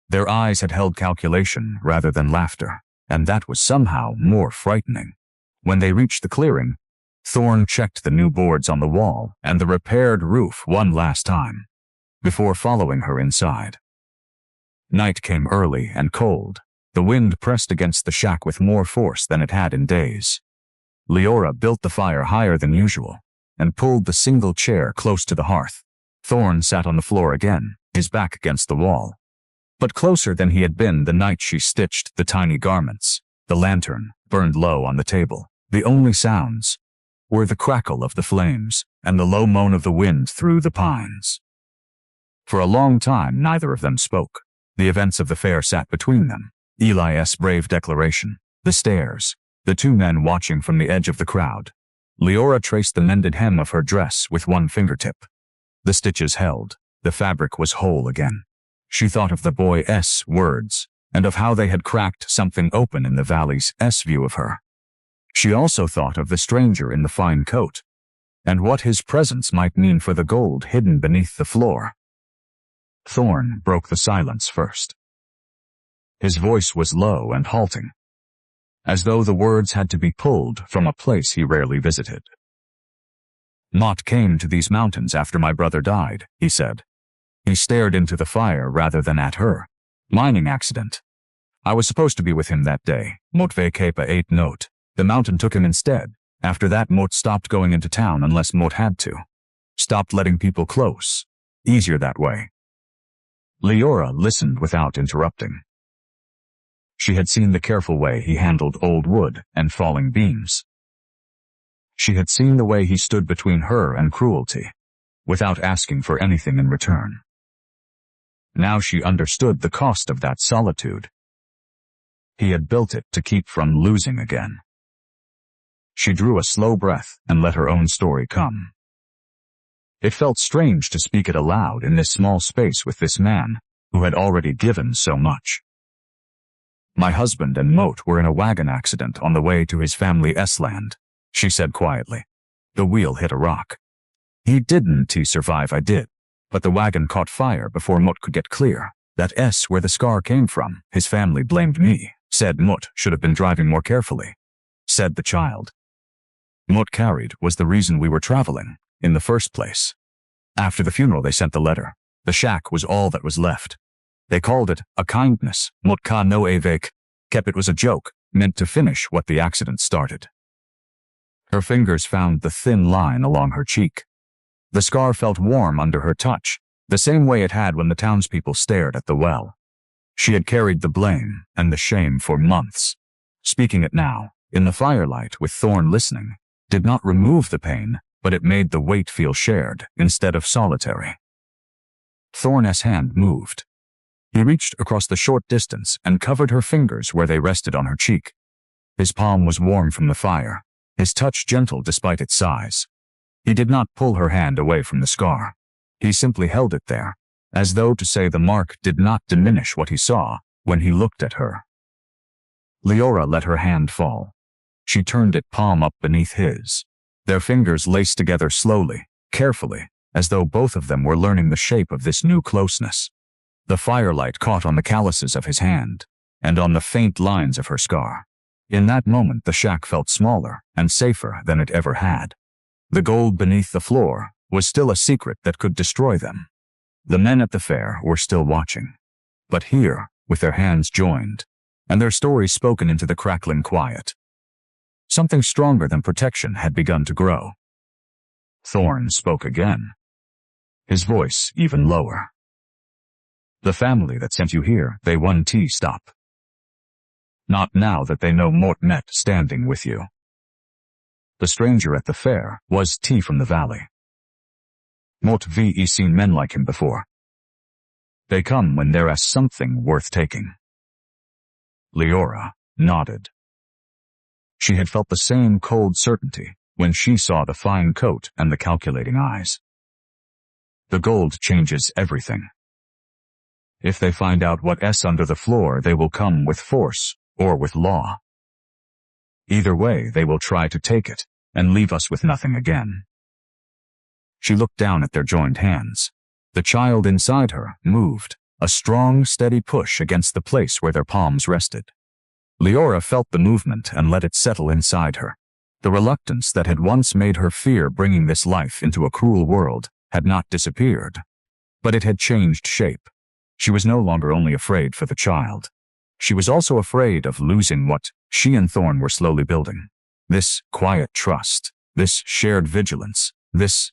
Their eyes had held calculation rather than laughter, and that was somehow more frightening. When they reached the clearing, Thorn checked the new boards on the wall and the repaired roof one last time, before following her inside. Night came early and cold. The wind pressed against the shack with more force than it had in days. Leora built the fire higher than usual and pulled the single chair close to the hearth. Thorn sat on the floor again, his back against the wall, but closer than he had been the night she stitched the tiny garments. The lantern burned low on the table. The only sounds were the crackle of the flames and the low moan of the wind through the pines. For a long time neither of them spoke. The events of the fair sat between them. Eli's brave declaration, the stairs, the two men watching from the edge of the crowd. Leora traced the mended hem of her dress with one fingertip. The stitches held. The fabric was whole again. She thought of the boy's words and of how they had cracked something open in the valley's view of her. She also thought of the stranger in the fine coat and what his presence might mean for the gold hidden beneath the floor. Thorn broke the silence first. His voice was low and halting, as though the words had to be pulled from a place he rarely visited. "Mott came to these mountains after my brother died," he said. He stared into the fire rather than at her. "Mining accident. I was supposed to be with him that day. Mott Kepa 8 note. The mountain took him instead. After that Mott stopped going into town unless Mott had to. Stopped letting people close. Easier that way." Leora listened without interrupting. She had seen the careful way he handled old wood and falling beams. She had seen the way he stood between her and cruelty, without asking for anything in return. Now she understood the cost of that solitude. He had built it to keep from losing again. She drew a slow breath and let her own story come. It felt strange to speak it aloud in this small space with this man who had already given so much. "My husband and Moat were in a wagon accident on the way to his family's land," she said quietly. "The wheel hit a rock. He survive, I did, but the wagon caught fire before Moat could get clear. That's where the scar came from. His family blamed me, said Moat should have been driving more carefully," said the child. "Moat carried was the reason we were traveling in the first place. After the funeral they sent the letter. The shack was all that was left. They called it a kindness, motka no evek. It was a joke, meant to finish what the accident started. Her fingers found the thin line along her cheek. The scar felt warm under her touch, the same way it had when the townspeople stared at the well. She had carried the blame and the shame for months. Speaking it now, in the firelight with Thorn listening, did not remove the pain, but it made the weight feel shared instead of solitary. Thorn's hand moved. He reached across the short distance and covered her fingers where they rested on her cheek. His palm was warm from the fire, his touch gentle despite its size. He did not pull her hand away from the scar. He simply held it there, as though to say the mark did not diminish what he saw when he looked at her. Leora let her hand fall. She turned it palm up beneath his. Their fingers laced together slowly, carefully, as though both of them were learning the shape of this new closeness. The firelight caught on the calluses of his hand, and on the faint lines of her scar. In that moment the shack felt smaller and safer than it ever had. The gold beneath the floor was still a secret that could destroy them. The men at the fair were still watching. But here, with their hands joined, and their stories spoken into the crackling quiet, something stronger than protection had begun to grow. Thorn spoke again, his voice even lower. The family that sent you here, they won tea stop. Not now that they know Mortmet standing with you. The stranger at the fair was T from the valley. Mort ve seen men like him before. They come when there is something worth taking. Leora nodded. She had felt the same cold certainty when she saw the fine coat and the calculating eyes. The gold changes everything. If they find out what's under the floor, they will come with force or with law. Either way, they will try to take it and leave us with nothing again. She looked down at their joined hands. The child inside her moved, a strong, steady push against the place where their palms rested. Leora felt the movement and let it settle inside her. The reluctance that had once made her fear bringing this life into a cruel world had not disappeared, but it had changed shape. She was no longer only afraid for the child. She was also afraid of losing what she and Thorn were slowly building. This quiet trust, this shared vigilance, this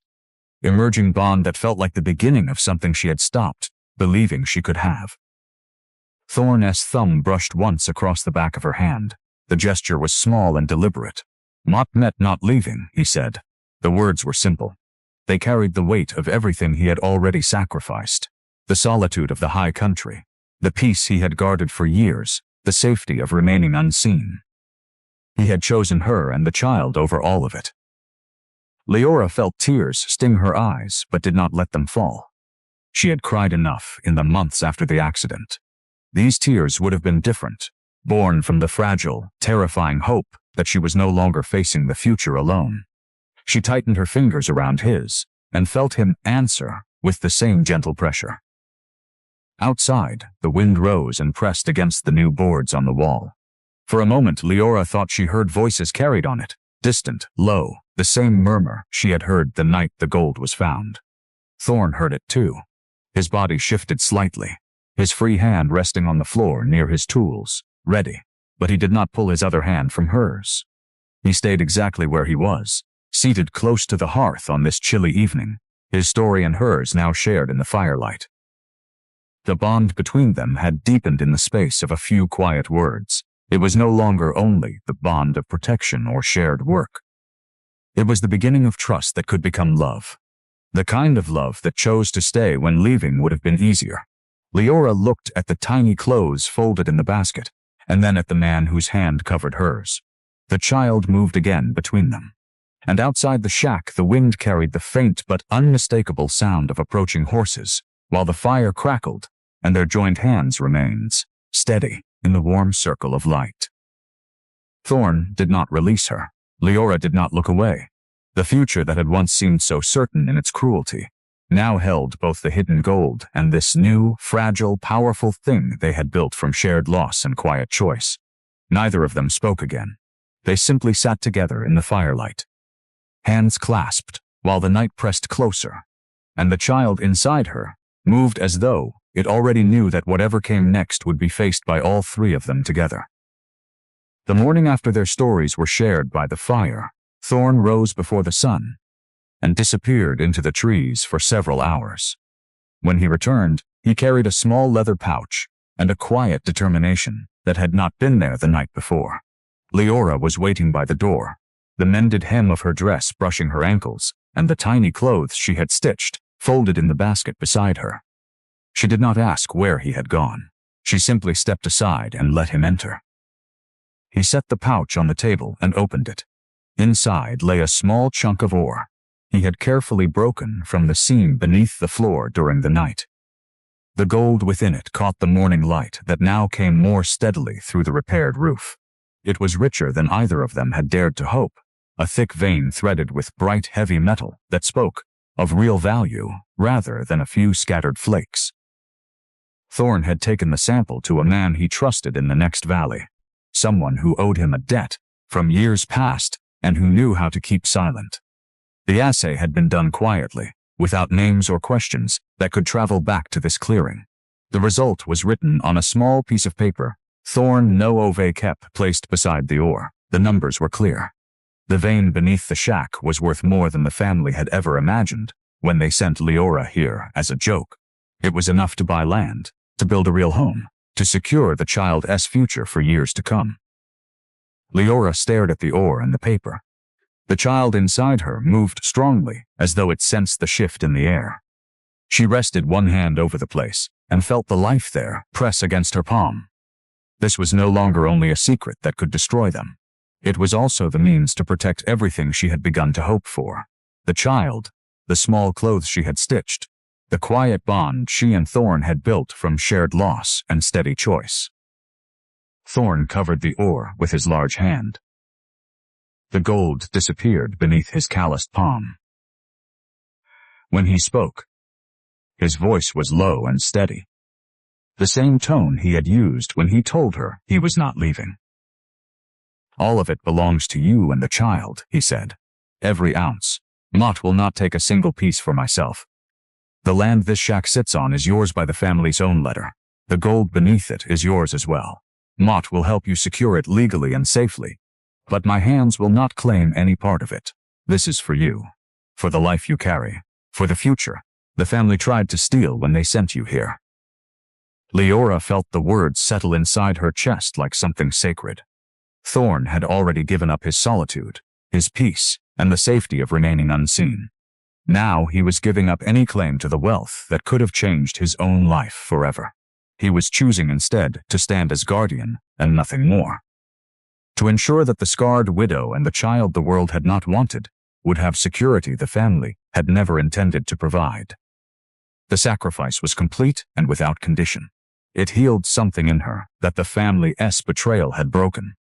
emerging bond that felt like the beginning of something she had stopped believing she could have. Thorn's thumb brushed once across the back of her hand. The gesture was small and deliberate. Mortmet not leaving, he said. The words were simple. They carried the weight of everything he had already sacrificed. The solitude of the high country, the peace he had guarded for years, the safety of remaining unseen. He had chosen her and the child over all of it. Leora felt tears sting her eyes but did not let them fall. She had cried enough in the months after the accident. These tears would have been different, born from the fragile, terrifying hope that she was no longer facing the future alone. She tightened her fingers around his and felt him answer with the same gentle pressure. Outside, the wind rose and pressed against the new boards on the wall. For a moment, Leora thought she heard voices carried on it, distant, low, the same murmur she had heard the night the gold was found. Thorn heard it too. His body shifted slightly, his free hand resting on the floor near his tools, ready, but he did not pull his other hand from hers. He stayed exactly where he was, seated close to the hearth on this chilly evening, his story and hers now shared in the firelight. The bond between them had deepened in the space of a few quiet words. It was no longer only the bond of protection or shared work. It was the beginning of trust that could become love. The kind of love that chose to stay when leaving would have been easier. Leora looked at the tiny clothes folded in the basket, and then at the man whose hand covered hers. The child moved again between them. And outside the shack, the wind carried the faint but unmistakable sound of approaching horses, while the fire crackled, and their joined hands remained steady in the warm circle of light. Thorn did not release her. Leora did not look away. The future that had once seemed so certain in its cruelty now held both the hidden gold and this new, fragile, powerful thing they had built from shared loss and quiet choice. Neither of them spoke again. They simply sat together in the firelight, hands clasped, while the night pressed closer, and the child inside her moved as though it already knew that whatever came next would be faced by all three of them together. The morning after their stories were shared by the fire, Thorn rose before the sun and disappeared into the trees for several hours. When he returned, he carried a small leather pouch and a quiet determination that had not been there the night before. Leora was waiting by the door, the mended hem of her dress brushing her ankles, and the tiny clothes she had stitched folded in the basket beside her. She did not ask where he had gone. She simply stepped aside and let him enter. He set the pouch on the table and opened it. Inside lay a small chunk of ore he had carefully broken from the seam beneath the floor during the night. The gold within it caught the morning light that now came more steadily through the repaired roof. It was richer than either of them had dared to hope, a thick vein threaded with bright, heavy metal that spoke of real value rather than a few scattered flakes. Thorn had taken the sample to a man he trusted in the next valley, someone who owed him a debt from years past and who knew how to keep silent. The assay had been done quietly, without names or questions that could travel back to this clearing. The result was written on a small piece of paper, Thorn no ove kept, placed beside the ore. The numbers were clear. The vein beneath the shack was worth more than the family had ever imagined when they sent Leora here as a joke. It was enough to buy land, to build a real home, to secure the child's future for years to come. Leora stared at the ore and the paper. The child inside her moved strongly, as though it sensed the shift in the air. She rested one hand over the place and felt the life there press against her palm. This was no longer only a secret that could destroy them. It was also the means to protect everything she had begun to hope for. The child, the small clothes she had stitched, the quiet bond she and Thorn had built from shared loss and steady choice. Thorn covered the ore with his large hand. The gold disappeared beneath his calloused palm. When he spoke, his voice was low and steady, the same tone he had used when he told her he was not leaving. All of it belongs to you and the child, he said. Every ounce. Mott will not take a single piece for myself. The land this shack sits on is yours by the family's own letter. The gold beneath it is yours as well. Mott will help you secure it legally and safely, but my hands will not claim any part of it. This is for you, for the life you carry, for the future the family tried to steal when they sent you here. Leora felt the words settle inside her chest like something sacred. Thorn had already given up his solitude, his peace, and the safety of remaining unseen. Now he was giving up any claim to the wealth that could have changed his own life forever. He was choosing instead to stand as guardian and nothing more. To ensure that the scarred widow and the child the world had not wanted would have security the family had never intended to provide. The sacrifice was complete and without condition. It healed something in her that the family's betrayal had broken.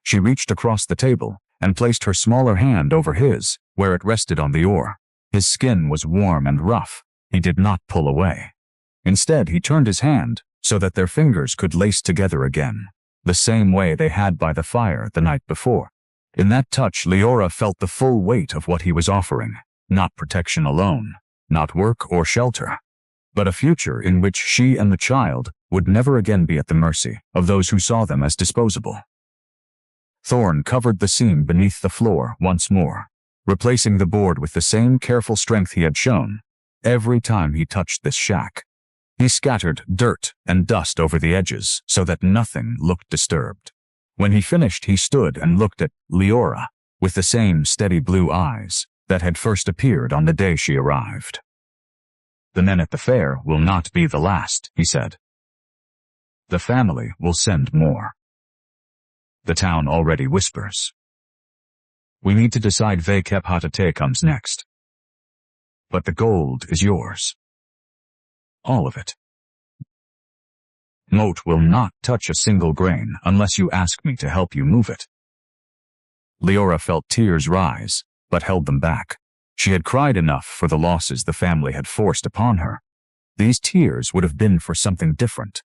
She reached across the table and placed her smaller hand over his, where it rested on the ore. His skin was warm and rough. He did not pull away. Instead, he turned his hand so that their fingers could lace together again, the same way they had by the fire the night before. In that touch, Leora felt the full weight of what he was offering, not protection alone, not work or shelter, but a future in which she and the child would never again be at the mercy of those who saw them as disposable. Thorn covered the seam beneath the floor once more, replacing the board with the same careful strength he had shown every time he touched this shack. He scattered dirt and dust over the edges so that nothing looked disturbed. When he finished, he stood and looked at Leora with the same steady blue eyes that had first appeared on the day she arrived. The men at the fair will not be the last, he said. The family will send more. The town already whispers. We need to decide Vekephatate comes next. But the gold is yours. All of it. Moat will not touch a single grain unless you ask me to help you move it. Leora felt tears rise, but held them back. She had cried enough for the losses the family had forced upon her. These tears would have been for something different.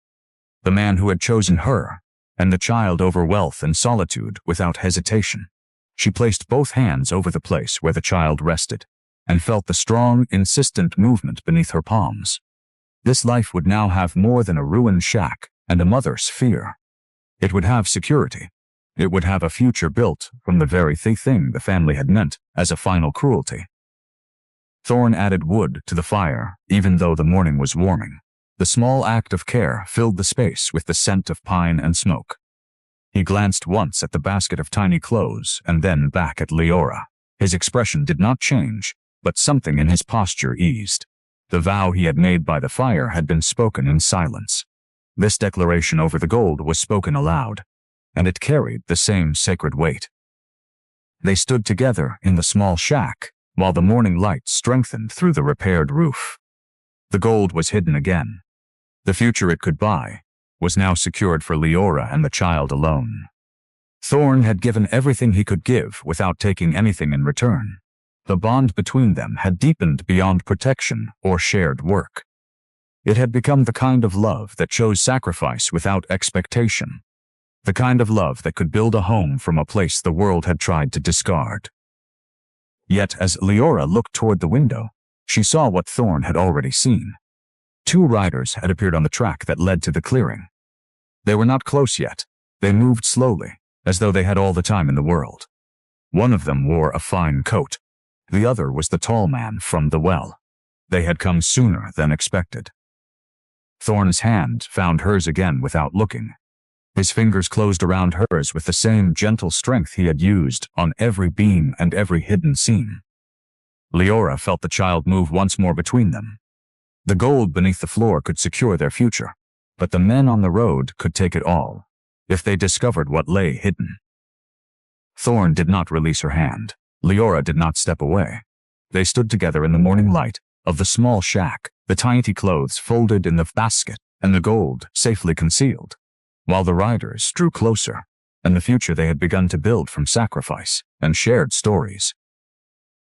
The man who had chosen her, and the child over wealth and solitude without hesitation. She placed both hands over the place where the child rested, and felt the strong, insistent movement beneath her palms. This life would now have more than a ruined shack and a mother's fear. It would have security. It would have a future built from the very thing the family had meant as a final cruelty. Thorn added wood to the fire, even though the morning was warming. The small act of care filled the space with the scent of pine and smoke. He glanced once at the basket of tiny clothes and then back at Leora. His expression did not change, but something in his posture eased. The vow he had made by the fire had been spoken in silence. This declaration over the gold was spoken aloud, and it carried the same sacred weight. They stood together in the small shack, while the morning light strengthened through the repaired roof. The gold was hidden again. The future it could buy was now secured for Leora and the child alone. Thorn had given everything he could give without taking anything in return. The bond between them had deepened beyond protection or shared work. It had become the kind of love that chose sacrifice without expectation. The kind of love that could build a home from a place the world had tried to discard. Yet as Leora looked toward the window, she saw what Thorn had already seen. 2 riders had appeared on the track that led to the clearing. They were not close yet. They moved slowly, as though they had all the time in the world. One of them wore a fine coat. The other was the tall man from the well. They had come sooner than expected. Thorn's hand found hers again without looking. His fingers closed around hers with the same gentle strength he had used on every beam and every hidden seam. Leora felt the child move once more between them. The gold beneath the floor could secure their future, but the men on the road could take it all, if they discovered what lay hidden. Thorn did not release her hand. Leora did not step away. They stood together in the morning light of the small shack, the tiny clothes folded in the basket and the gold safely concealed, while the riders drew closer, and the future they had begun to build from sacrifice and shared stories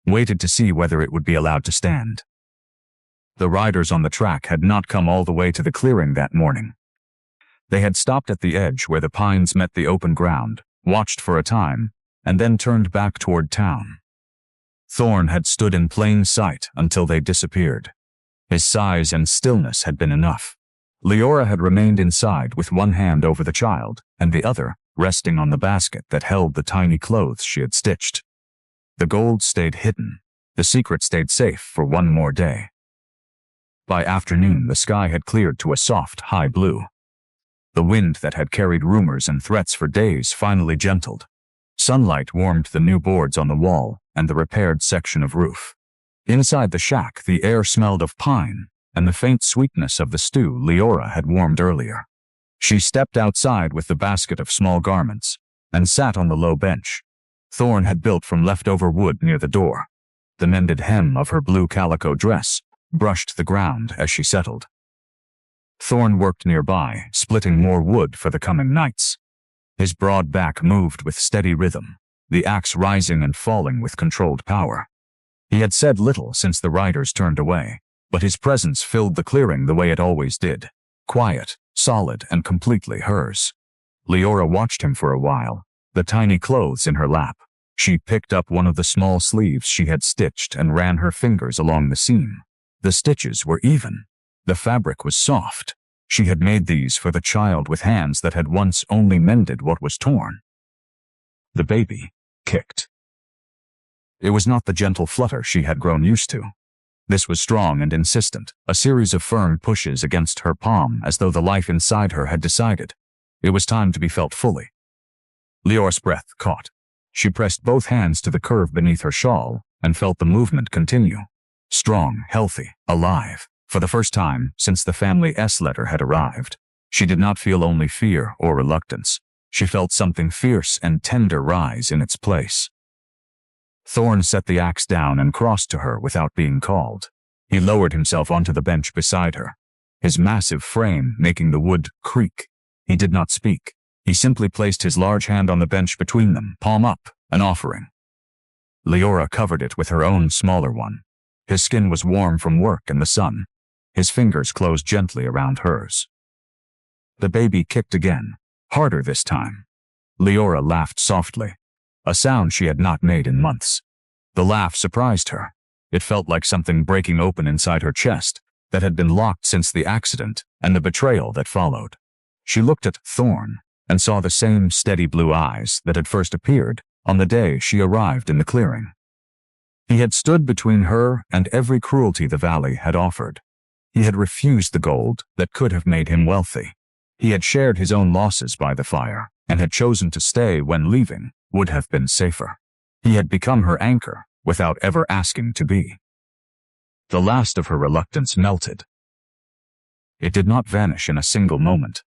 waited to see whether it would be allowed to stand. The riders on the track had not come all the way to the clearing that morning. They had stopped at the edge where the pines met the open ground, watched for a time, and then turned back toward town. Thorn had stood in plain sight until they disappeared. His size and stillness had been enough. Leora had remained inside with one hand over the child and the other resting on the basket that held the tiny clothes she had stitched. The gold stayed hidden. The secret stayed safe for one more day. By afternoon, the sky had cleared to a soft, high blue. The wind that had carried rumors and threats for days finally gentled. Sunlight warmed the new boards on the wall and the repaired section of roof. Inside the shack, the air smelled of pine and the faint sweetness of the stew Leora had warmed earlier. She stepped outside with the basket of small garments and sat on the low bench Thorn had built from leftover wood near the door. The mended hem of her blue calico dress brushed the ground as she settled. Thorn worked nearby, splitting more wood for the coming nights. His broad back moved with steady rhythm, the axe rising and falling with controlled power. He had said little since the riders turned away, but his presence filled the clearing the way it always did, quiet, solid, and completely hers. Leora watched him for a while, the tiny clothes in her lap. She picked up one of the small sleeves she had stitched and ran her fingers along the seam. The stitches were even. The fabric was soft. She had made these for the child with hands that had once only mended what was torn. The baby kicked. It was not the gentle flutter she had grown used to. This was strong and insistent, a series of firm pushes against her palm as though the life inside her had decided. It was time to be felt fully. Leora's breath caught. She pressed both hands to the curve beneath her shawl and felt the movement continue. Strong, healthy, alive. For the first time since the family S letter had arrived, she did not feel only fear or reluctance. She felt something fierce and tender rise in its place. Thorn set the axe down and crossed to her without being called. He lowered himself onto the bench beside her, his massive frame making the wood creak. He did not speak. He simply placed his large hand on the bench between them, palm up, an offering. Leora covered it with her own smaller one. His skin was warm from work and the sun. His fingers closed gently around hers. The baby kicked again, harder this time. Leora laughed softly, a sound she had not made in months. The laugh surprised her. It felt like something breaking open inside her chest that had been locked since the accident and the betrayal that followed. She looked at Thorn and saw the same steady blue eyes that had first appeared on the day she arrived in the clearing. He had stood between her and every cruelty the valley had offered. He had refused the gold that could have made him wealthy. He had shared his own losses by the fire and had chosen to stay when leaving would have been safer. He had become her anchor without ever asking to be. The last of her reluctance melted. It did not vanish in a single moment.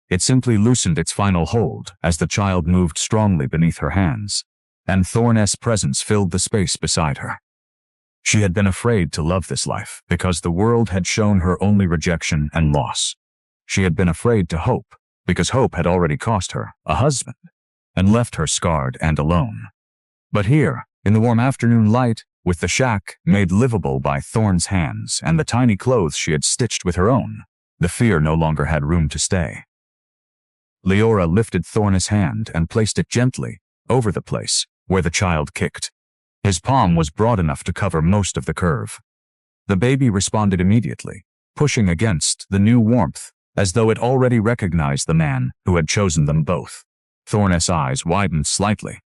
It simply loosened its final hold as the child moved strongly beneath her hands, and Thorn's presence filled the space beside her. She had been afraid to love this life because the world had shown her only rejection and loss. She had been afraid to hope because hope had already cost her a husband and left her scarred and alone. But here, in the warm afternoon light, with the shack made livable by Thorn's hands and the tiny clothes she had stitched with her own, the fear no longer had room to stay. Leora lifted Thorn's hand and placed it gently over the place where the child kicked. His palm was broad enough to cover most of the curve. The baby responded immediately, pushing against the new warmth, as though it already recognized the man who had chosen them both. Thorn's eyes widened slightly,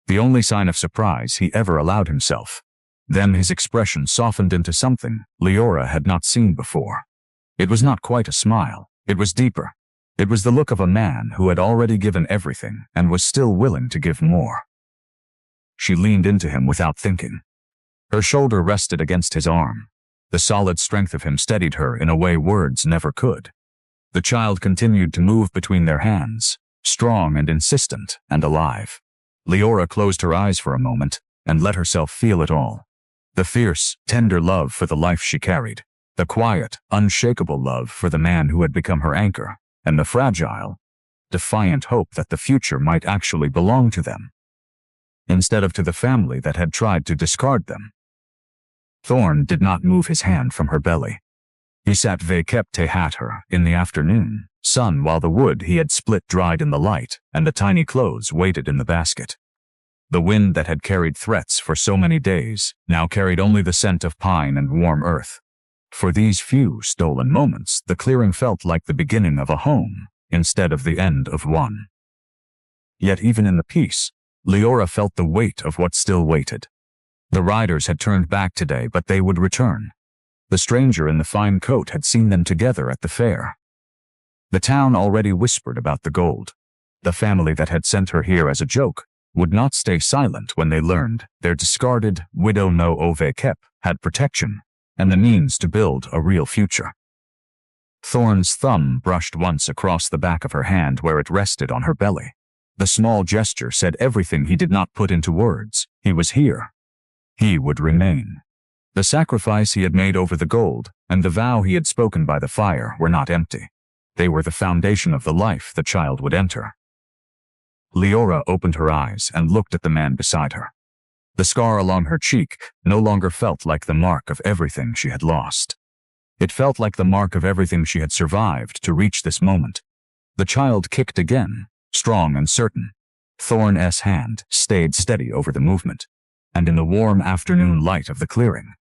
the only sign of surprise he ever allowed himself. Then his expression softened into something Leora had not seen before. It was not quite a smile. It was deeper. It was the look of a man who had already given everything and was still willing to give more. She leaned into him without thinking. Her shoulder rested against his arm. The solid strength of him steadied her in a way words never could. The child continued to move between their hands, strong and insistent and alive. Leora closed her eyes for a moment and let herself feel it all. The fierce, tender love for the life she carried, the quiet, unshakable love for the man who had become her anchor, and the fragile, defiant hope that the future might actually belong to them, instead of to the family that had tried to discard them. Thorn did not move his hand from her belly. He sat kept at her in the afternoon sun while the wood he had split dried in the light and the tiny clothes waited in the basket. The wind that had carried threats for so many days now carried only the scent of pine and warm earth. For these few stolen moments, the clearing felt like the beginning of a home instead of the end of one. Yet even in the peace, Leora felt the weight of what still waited. The riders had turned back today, but they would return. The stranger in the fine coat had seen them together at the fair. The town already whispered about the gold. The family that had sent her here as a joke would not stay silent when they learned their discarded widow no ove kep had protection and the means to build a real future. Thorn's thumb brushed once across the back of her hand where it rested on her belly. The small gesture said everything he did not put into words. He was here. He would remain. The sacrifice he had made over the gold and the vow he had spoken by the fire were not empty. They were the foundation of the life the child would enter. Leora opened her eyes and looked at the man beside her. The scar along her cheek no longer felt like the mark of everything she had lost. It felt like the mark of everything she had survived to reach this moment. The child kicked again, strong and certain. Thorn's hand stayed steady over the movement, and in the warm afternoon light of the clearing,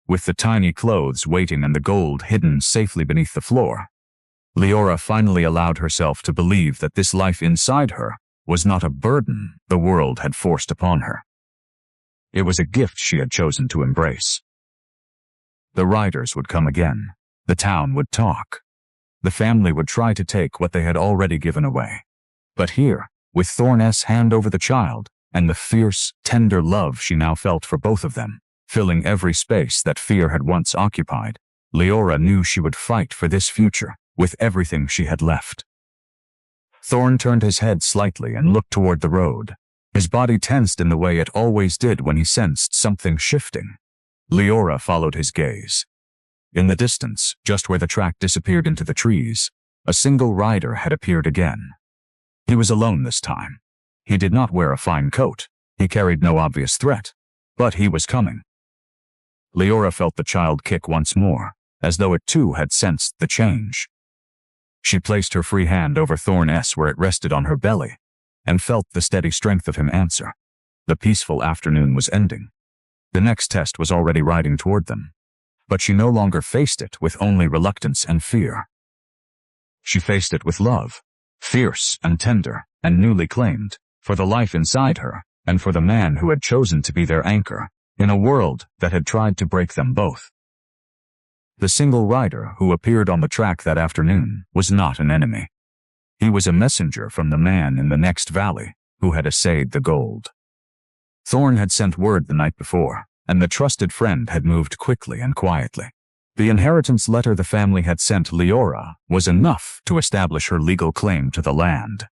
with the tiny clothes waiting and the gold hidden safely beneath the floor, Leora finally allowed herself to believe that this life inside her was not a burden the world had forced upon her. It was a gift she had chosen to embrace. The riders would come again. The town would talk. The family would try to take what they had already given away. But here, with Thorn's hand over the child, and the fierce, tender love she now felt for both of them, filling every space that fear had once occupied, Leora knew she would fight for this future with everything she had left. Thorn turned his head slightly and looked toward the road. His body tensed in the way it always did when he sensed something shifting. Leora followed his gaze. In the distance, just where the track disappeared into the trees, a single rider had appeared again. He was alone this time. He did not wear a fine coat. He carried no obvious threat, but he was coming. Leora felt the child kick once more, as though it too had sensed the change. She placed her free hand over Thorn's where it rested on her belly, and felt the steady strength of him answer. The peaceful afternoon was ending. The next test was already riding toward them, but she no longer faced it with only reluctance and fear. She faced it with love, fierce and tender and newly claimed, for the life inside her and for the man who had chosen to be their anchor in a world that had tried to break them both. The single rider who appeared on the track that afternoon was not an enemy. He was a messenger from the man in the next valley who had essayed the gold. Thorn had sent word the night before, and the trusted friend had moved quickly and quietly. The inheritance letter the family had sent Leora was enough to establish her legal claim to the land.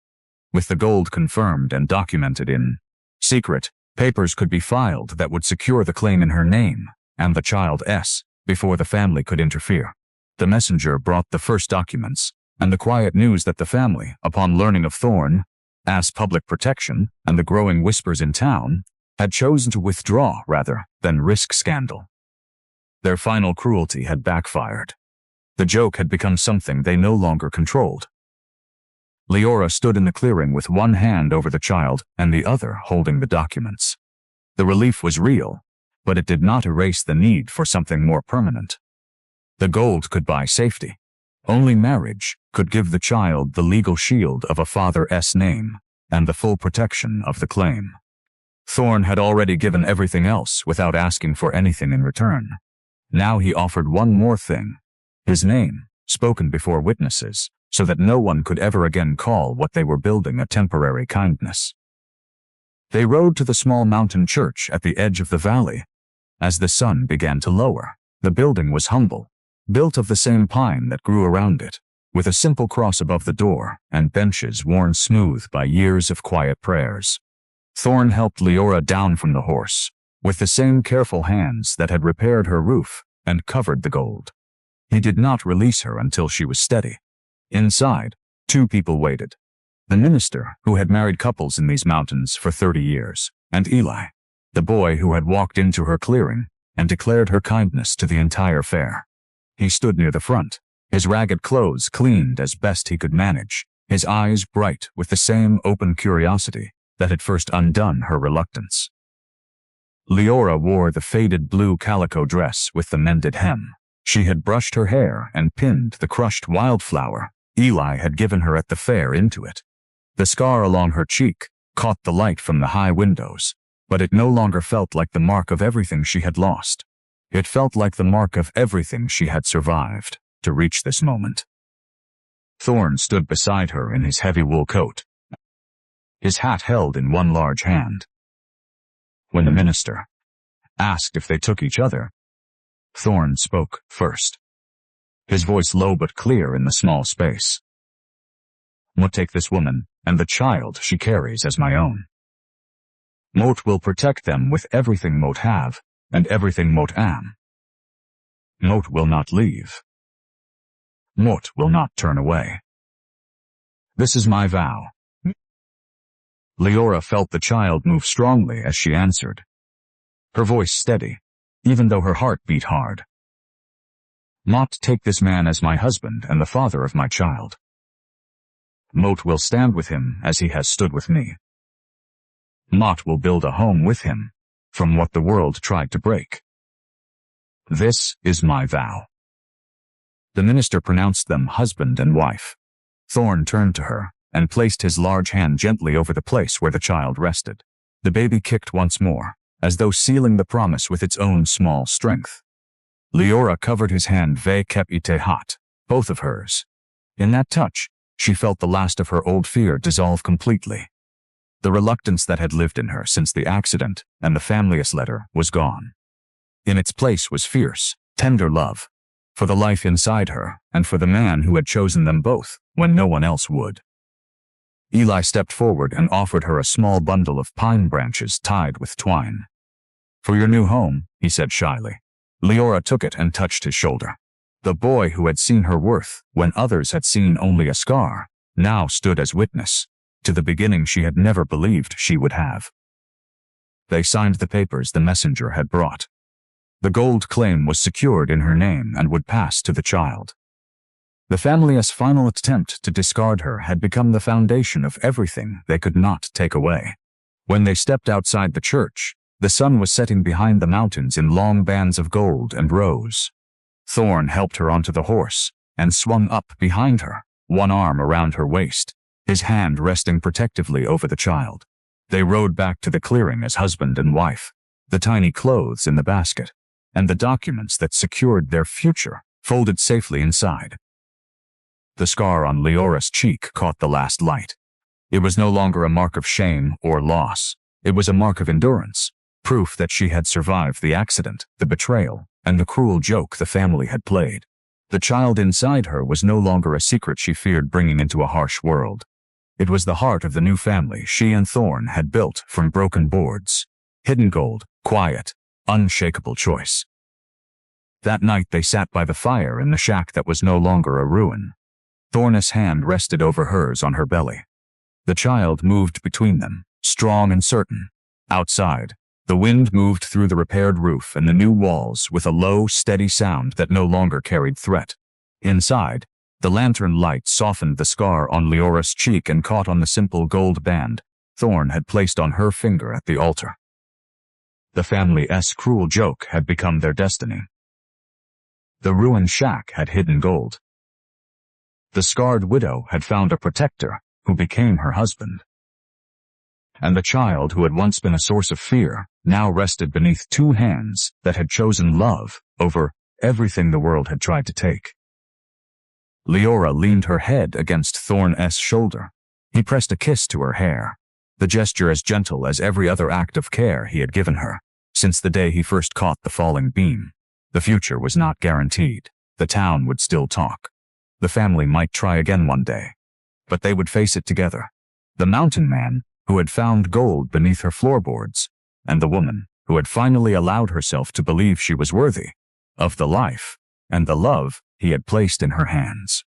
With the gold confirmed and documented in secret, papers could be filed that would secure the claim in her name and the child's before the family could interfere. The messenger brought the first documents, and the quiet news that the family, upon learning of Thorn's public protection and the growing whispers in town, had chosen to withdraw rather than risk scandal. Their final cruelty had backfired. The joke had become something they no longer controlled. Leora stood in the clearing with one hand over the child and the other holding the documents. The relief was real, but it did not erase the need for something more permanent. The gold could buy safety. Only marriage could give the child the legal shield of a father's name and the full protection of the claim. Thorn had already given everything else without asking for anything in return. Now he offered one more thing, his name, spoken before witnesses, so that no one could ever again call what they were building a temporary kindness. They rode to the small mountain church at the edge of the valley. As the sun began to lower, the building was humble, built of the same pine that grew around it, with a simple cross above the door and benches worn smooth by years of quiet prayers. Thorn helped Leora down from the horse, with the same careful hands that had repaired her roof and covered the gold. He did not release her until she was steady. Inside, 2 people waited. The minister, who had married couples in these mountains for 30 years, and Eli, the boy who had walked into her clearing and declared her kindness to the entire fair. He stood near the front, his ragged clothes cleaned as best he could manage, his eyes bright with the same open curiosity that had first undone her reluctance. Leora wore the faded blue calico dress with the mended hem. She had brushed her hair and pinned the crushed wildflower Eli had given her at the fair into it. The scar along her cheek caught the light from the high windows, but it no longer felt like the mark of everything she had lost. It felt like the mark of everything she had survived to reach this moment. Thorn stood beside her in his heavy wool coat, his hat held in one large hand. When the minister asked if they took each other, Thorn spoke first, his voice low but clear in the small space. "Mote take this woman and the child she carries as my own. Mote will protect them with everything Mote have and everything Mote am. Mote will not leave. Mote will not turn away. This is my vow." Leora felt the child move strongly as she answered, her voice steady, even though her heart beat hard. "Mote take this man as my husband and the father of my child. Mote will stand with him as he has stood with me. Mote will build a home with him from what the world tried to break. This is my vow." The minister pronounced them husband and wife. Thorn turned to her and placed his large hand gently over the place where the child rested. The baby kicked once more, as though sealing the promise with its own small strength. Leora covered his hand ite hot, both of hers. In that touch, she felt the last of her old fear dissolve completely. The reluctance that had lived in her since the accident and the family's letter was gone. In its place was fierce, tender love, for the life inside her and for the man who had chosen them both when no one else would. Eli stepped forward and offered her a small bundle of pine branches tied with twine. "For your new home," he said shyly. Leora took it and touched his shoulder. The boy who had seen her worth when others had seen only a scar now stood as witness to the beginning she had never believed she would have. They signed the papers the messenger had brought. The gold claim was secured in her name and would pass to the child. The family's final attempt to discard her had become the foundation of everything they could not take away. When they stepped outside the church, The sun was setting behind the mountains in long bands of gold and rose. Thorn helped her onto the horse and swung up behind her, one arm around her waist, his hand resting protectively over the child. They rode back to the clearing as husband and wife, the tiny clothes in the basket, and the documents that secured their future folded safely inside. The scar on Leora's cheek caught the last light. It was no longer a mark of shame or loss. It was a mark of endurance, proof that she had survived the accident, the betrayal, and the cruel joke the family had played. The child inside her was no longer a secret she feared bringing into a harsh world. It was the heart of the new family she and Thorn had built from broken boards. Hidden gold, quiet, unshakable choice. That night they sat by the fire in the shack that was no longer a ruin. Thorn's hand rested over hers on her belly. The child moved between them, strong and certain. Outside, the wind moved through the repaired roof and the new walls with a low, steady sound that no longer carried threat. Inside, the lantern light softened the scar on Leora's cheek and caught on the simple gold band Thorn had placed on her finger at the altar. The family's cruel joke had become their destiny. The ruined shack had hidden gold. The scarred widow had found a protector who became her husband. And the child who had once been a source of fear now rested beneath two hands that had chosen love over everything the world had tried to take. Leora leaned her head against Thorn's shoulder. He pressed a kiss to her hair, the gesture as gentle as every other act of care he had given her since the day he first caught the falling beam. The future was not guaranteed. The town would still talk. The family might try again one day, but they would face it together. The mountain man who had found gold beneath her floorboards, and the woman who had finally allowed herself to believe she was worthy of the life and the love he had placed in her hands.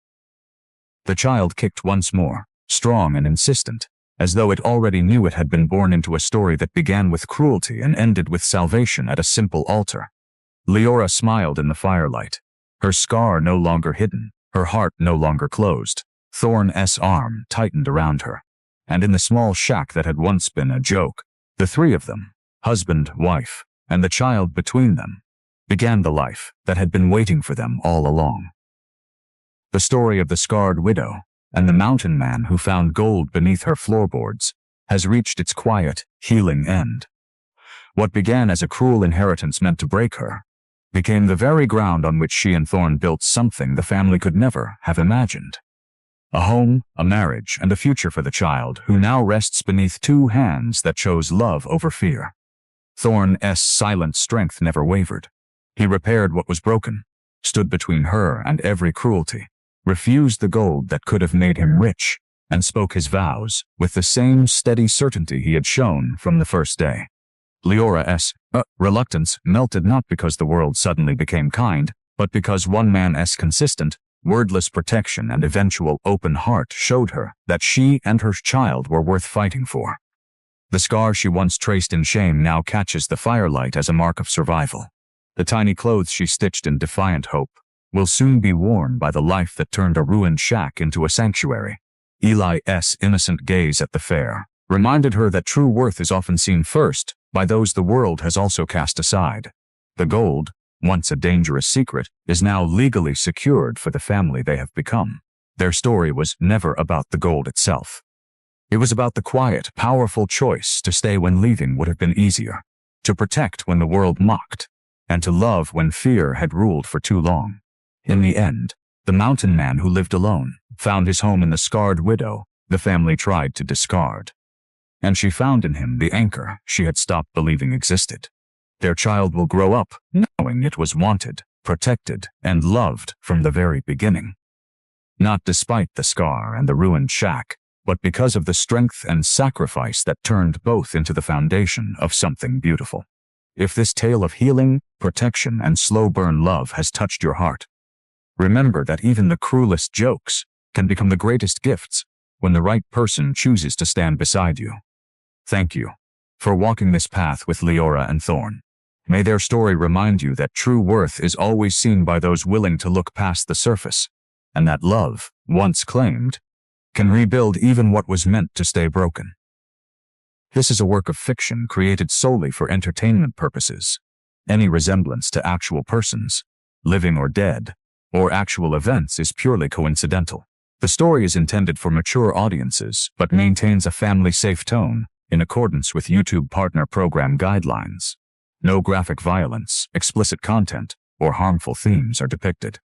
The child kicked once more, strong and insistent, as though it already knew it had been born into a story that began with cruelty and ended with salvation at a simple altar. Leora smiled in the firelight, her scar no longer hidden, her heart no longer closed. Thorn's arm tightened around her, and in the small shack that had once been a joke, the three of them, husband, wife, and the child between them, began the life that had been waiting for them all along. The story of the scarred widow and the mountain man who found gold beneath her floorboards has reached its quiet, healing end. What began as a cruel inheritance meant to break her became the very ground on which she and Thorn built something the family could never have imagined. A home, a marriage, and a future for the child who now rests beneath two hands that chose love over fear. Thorn's silent strength never wavered. He repaired what was broken, stood between her and every cruelty, refused the gold that could have made him rich, and spoke his vows with the same steady certainty he had shown from the first day. Leora's reluctance melted not because the world suddenly became kind, but because one man's consistent, wordless protection and eventual open heart showed her that she and her child were worth fighting for. The scar she once traced in shame now catches the firelight as a mark of survival. The tiny clothes she stitched in defiant hope will soon be worn by the life that turned a ruined shack into a sanctuary. Eli's innocent gaze at the fair reminded her that true worth is often seen first by those the world has also cast aside. The gold, once a dangerous secret, is now legally secured for the family they have become. Their story was never about the gold itself. It was about the quiet, powerful choice to stay when leaving would have been easier, to protect when the world mocked, and to love when fear had ruled for too long. In the end, the mountain man who lived alone found his home in the scarred widow the family tried to discard. And she found in him the anchor she had stopped believing existed. Their child will grow up knowing it was wanted, protected, and loved from the very beginning. Not despite the scar and the ruined shack, but because of the strength and sacrifice that turned both into the foundation of something beautiful. If this tale of healing, protection, and slow-burn love has touched your heart, remember that even the cruelest jokes can become the greatest gifts when the right person chooses to stand beside you. Thank you for walking this path with Leora and Thorn. May their story remind you that true worth is always seen by those willing to look past the surface, and that love, once claimed, can rebuild even what was meant to stay broken. This is a work of fiction created solely for entertainment purposes. Any resemblance to actual persons, living or dead, or actual events is purely coincidental. The story is intended for mature audiences but maintains a family-safe tone in accordance with YouTube Partner Program guidelines. No graphic violence, explicit content, or harmful themes are depicted.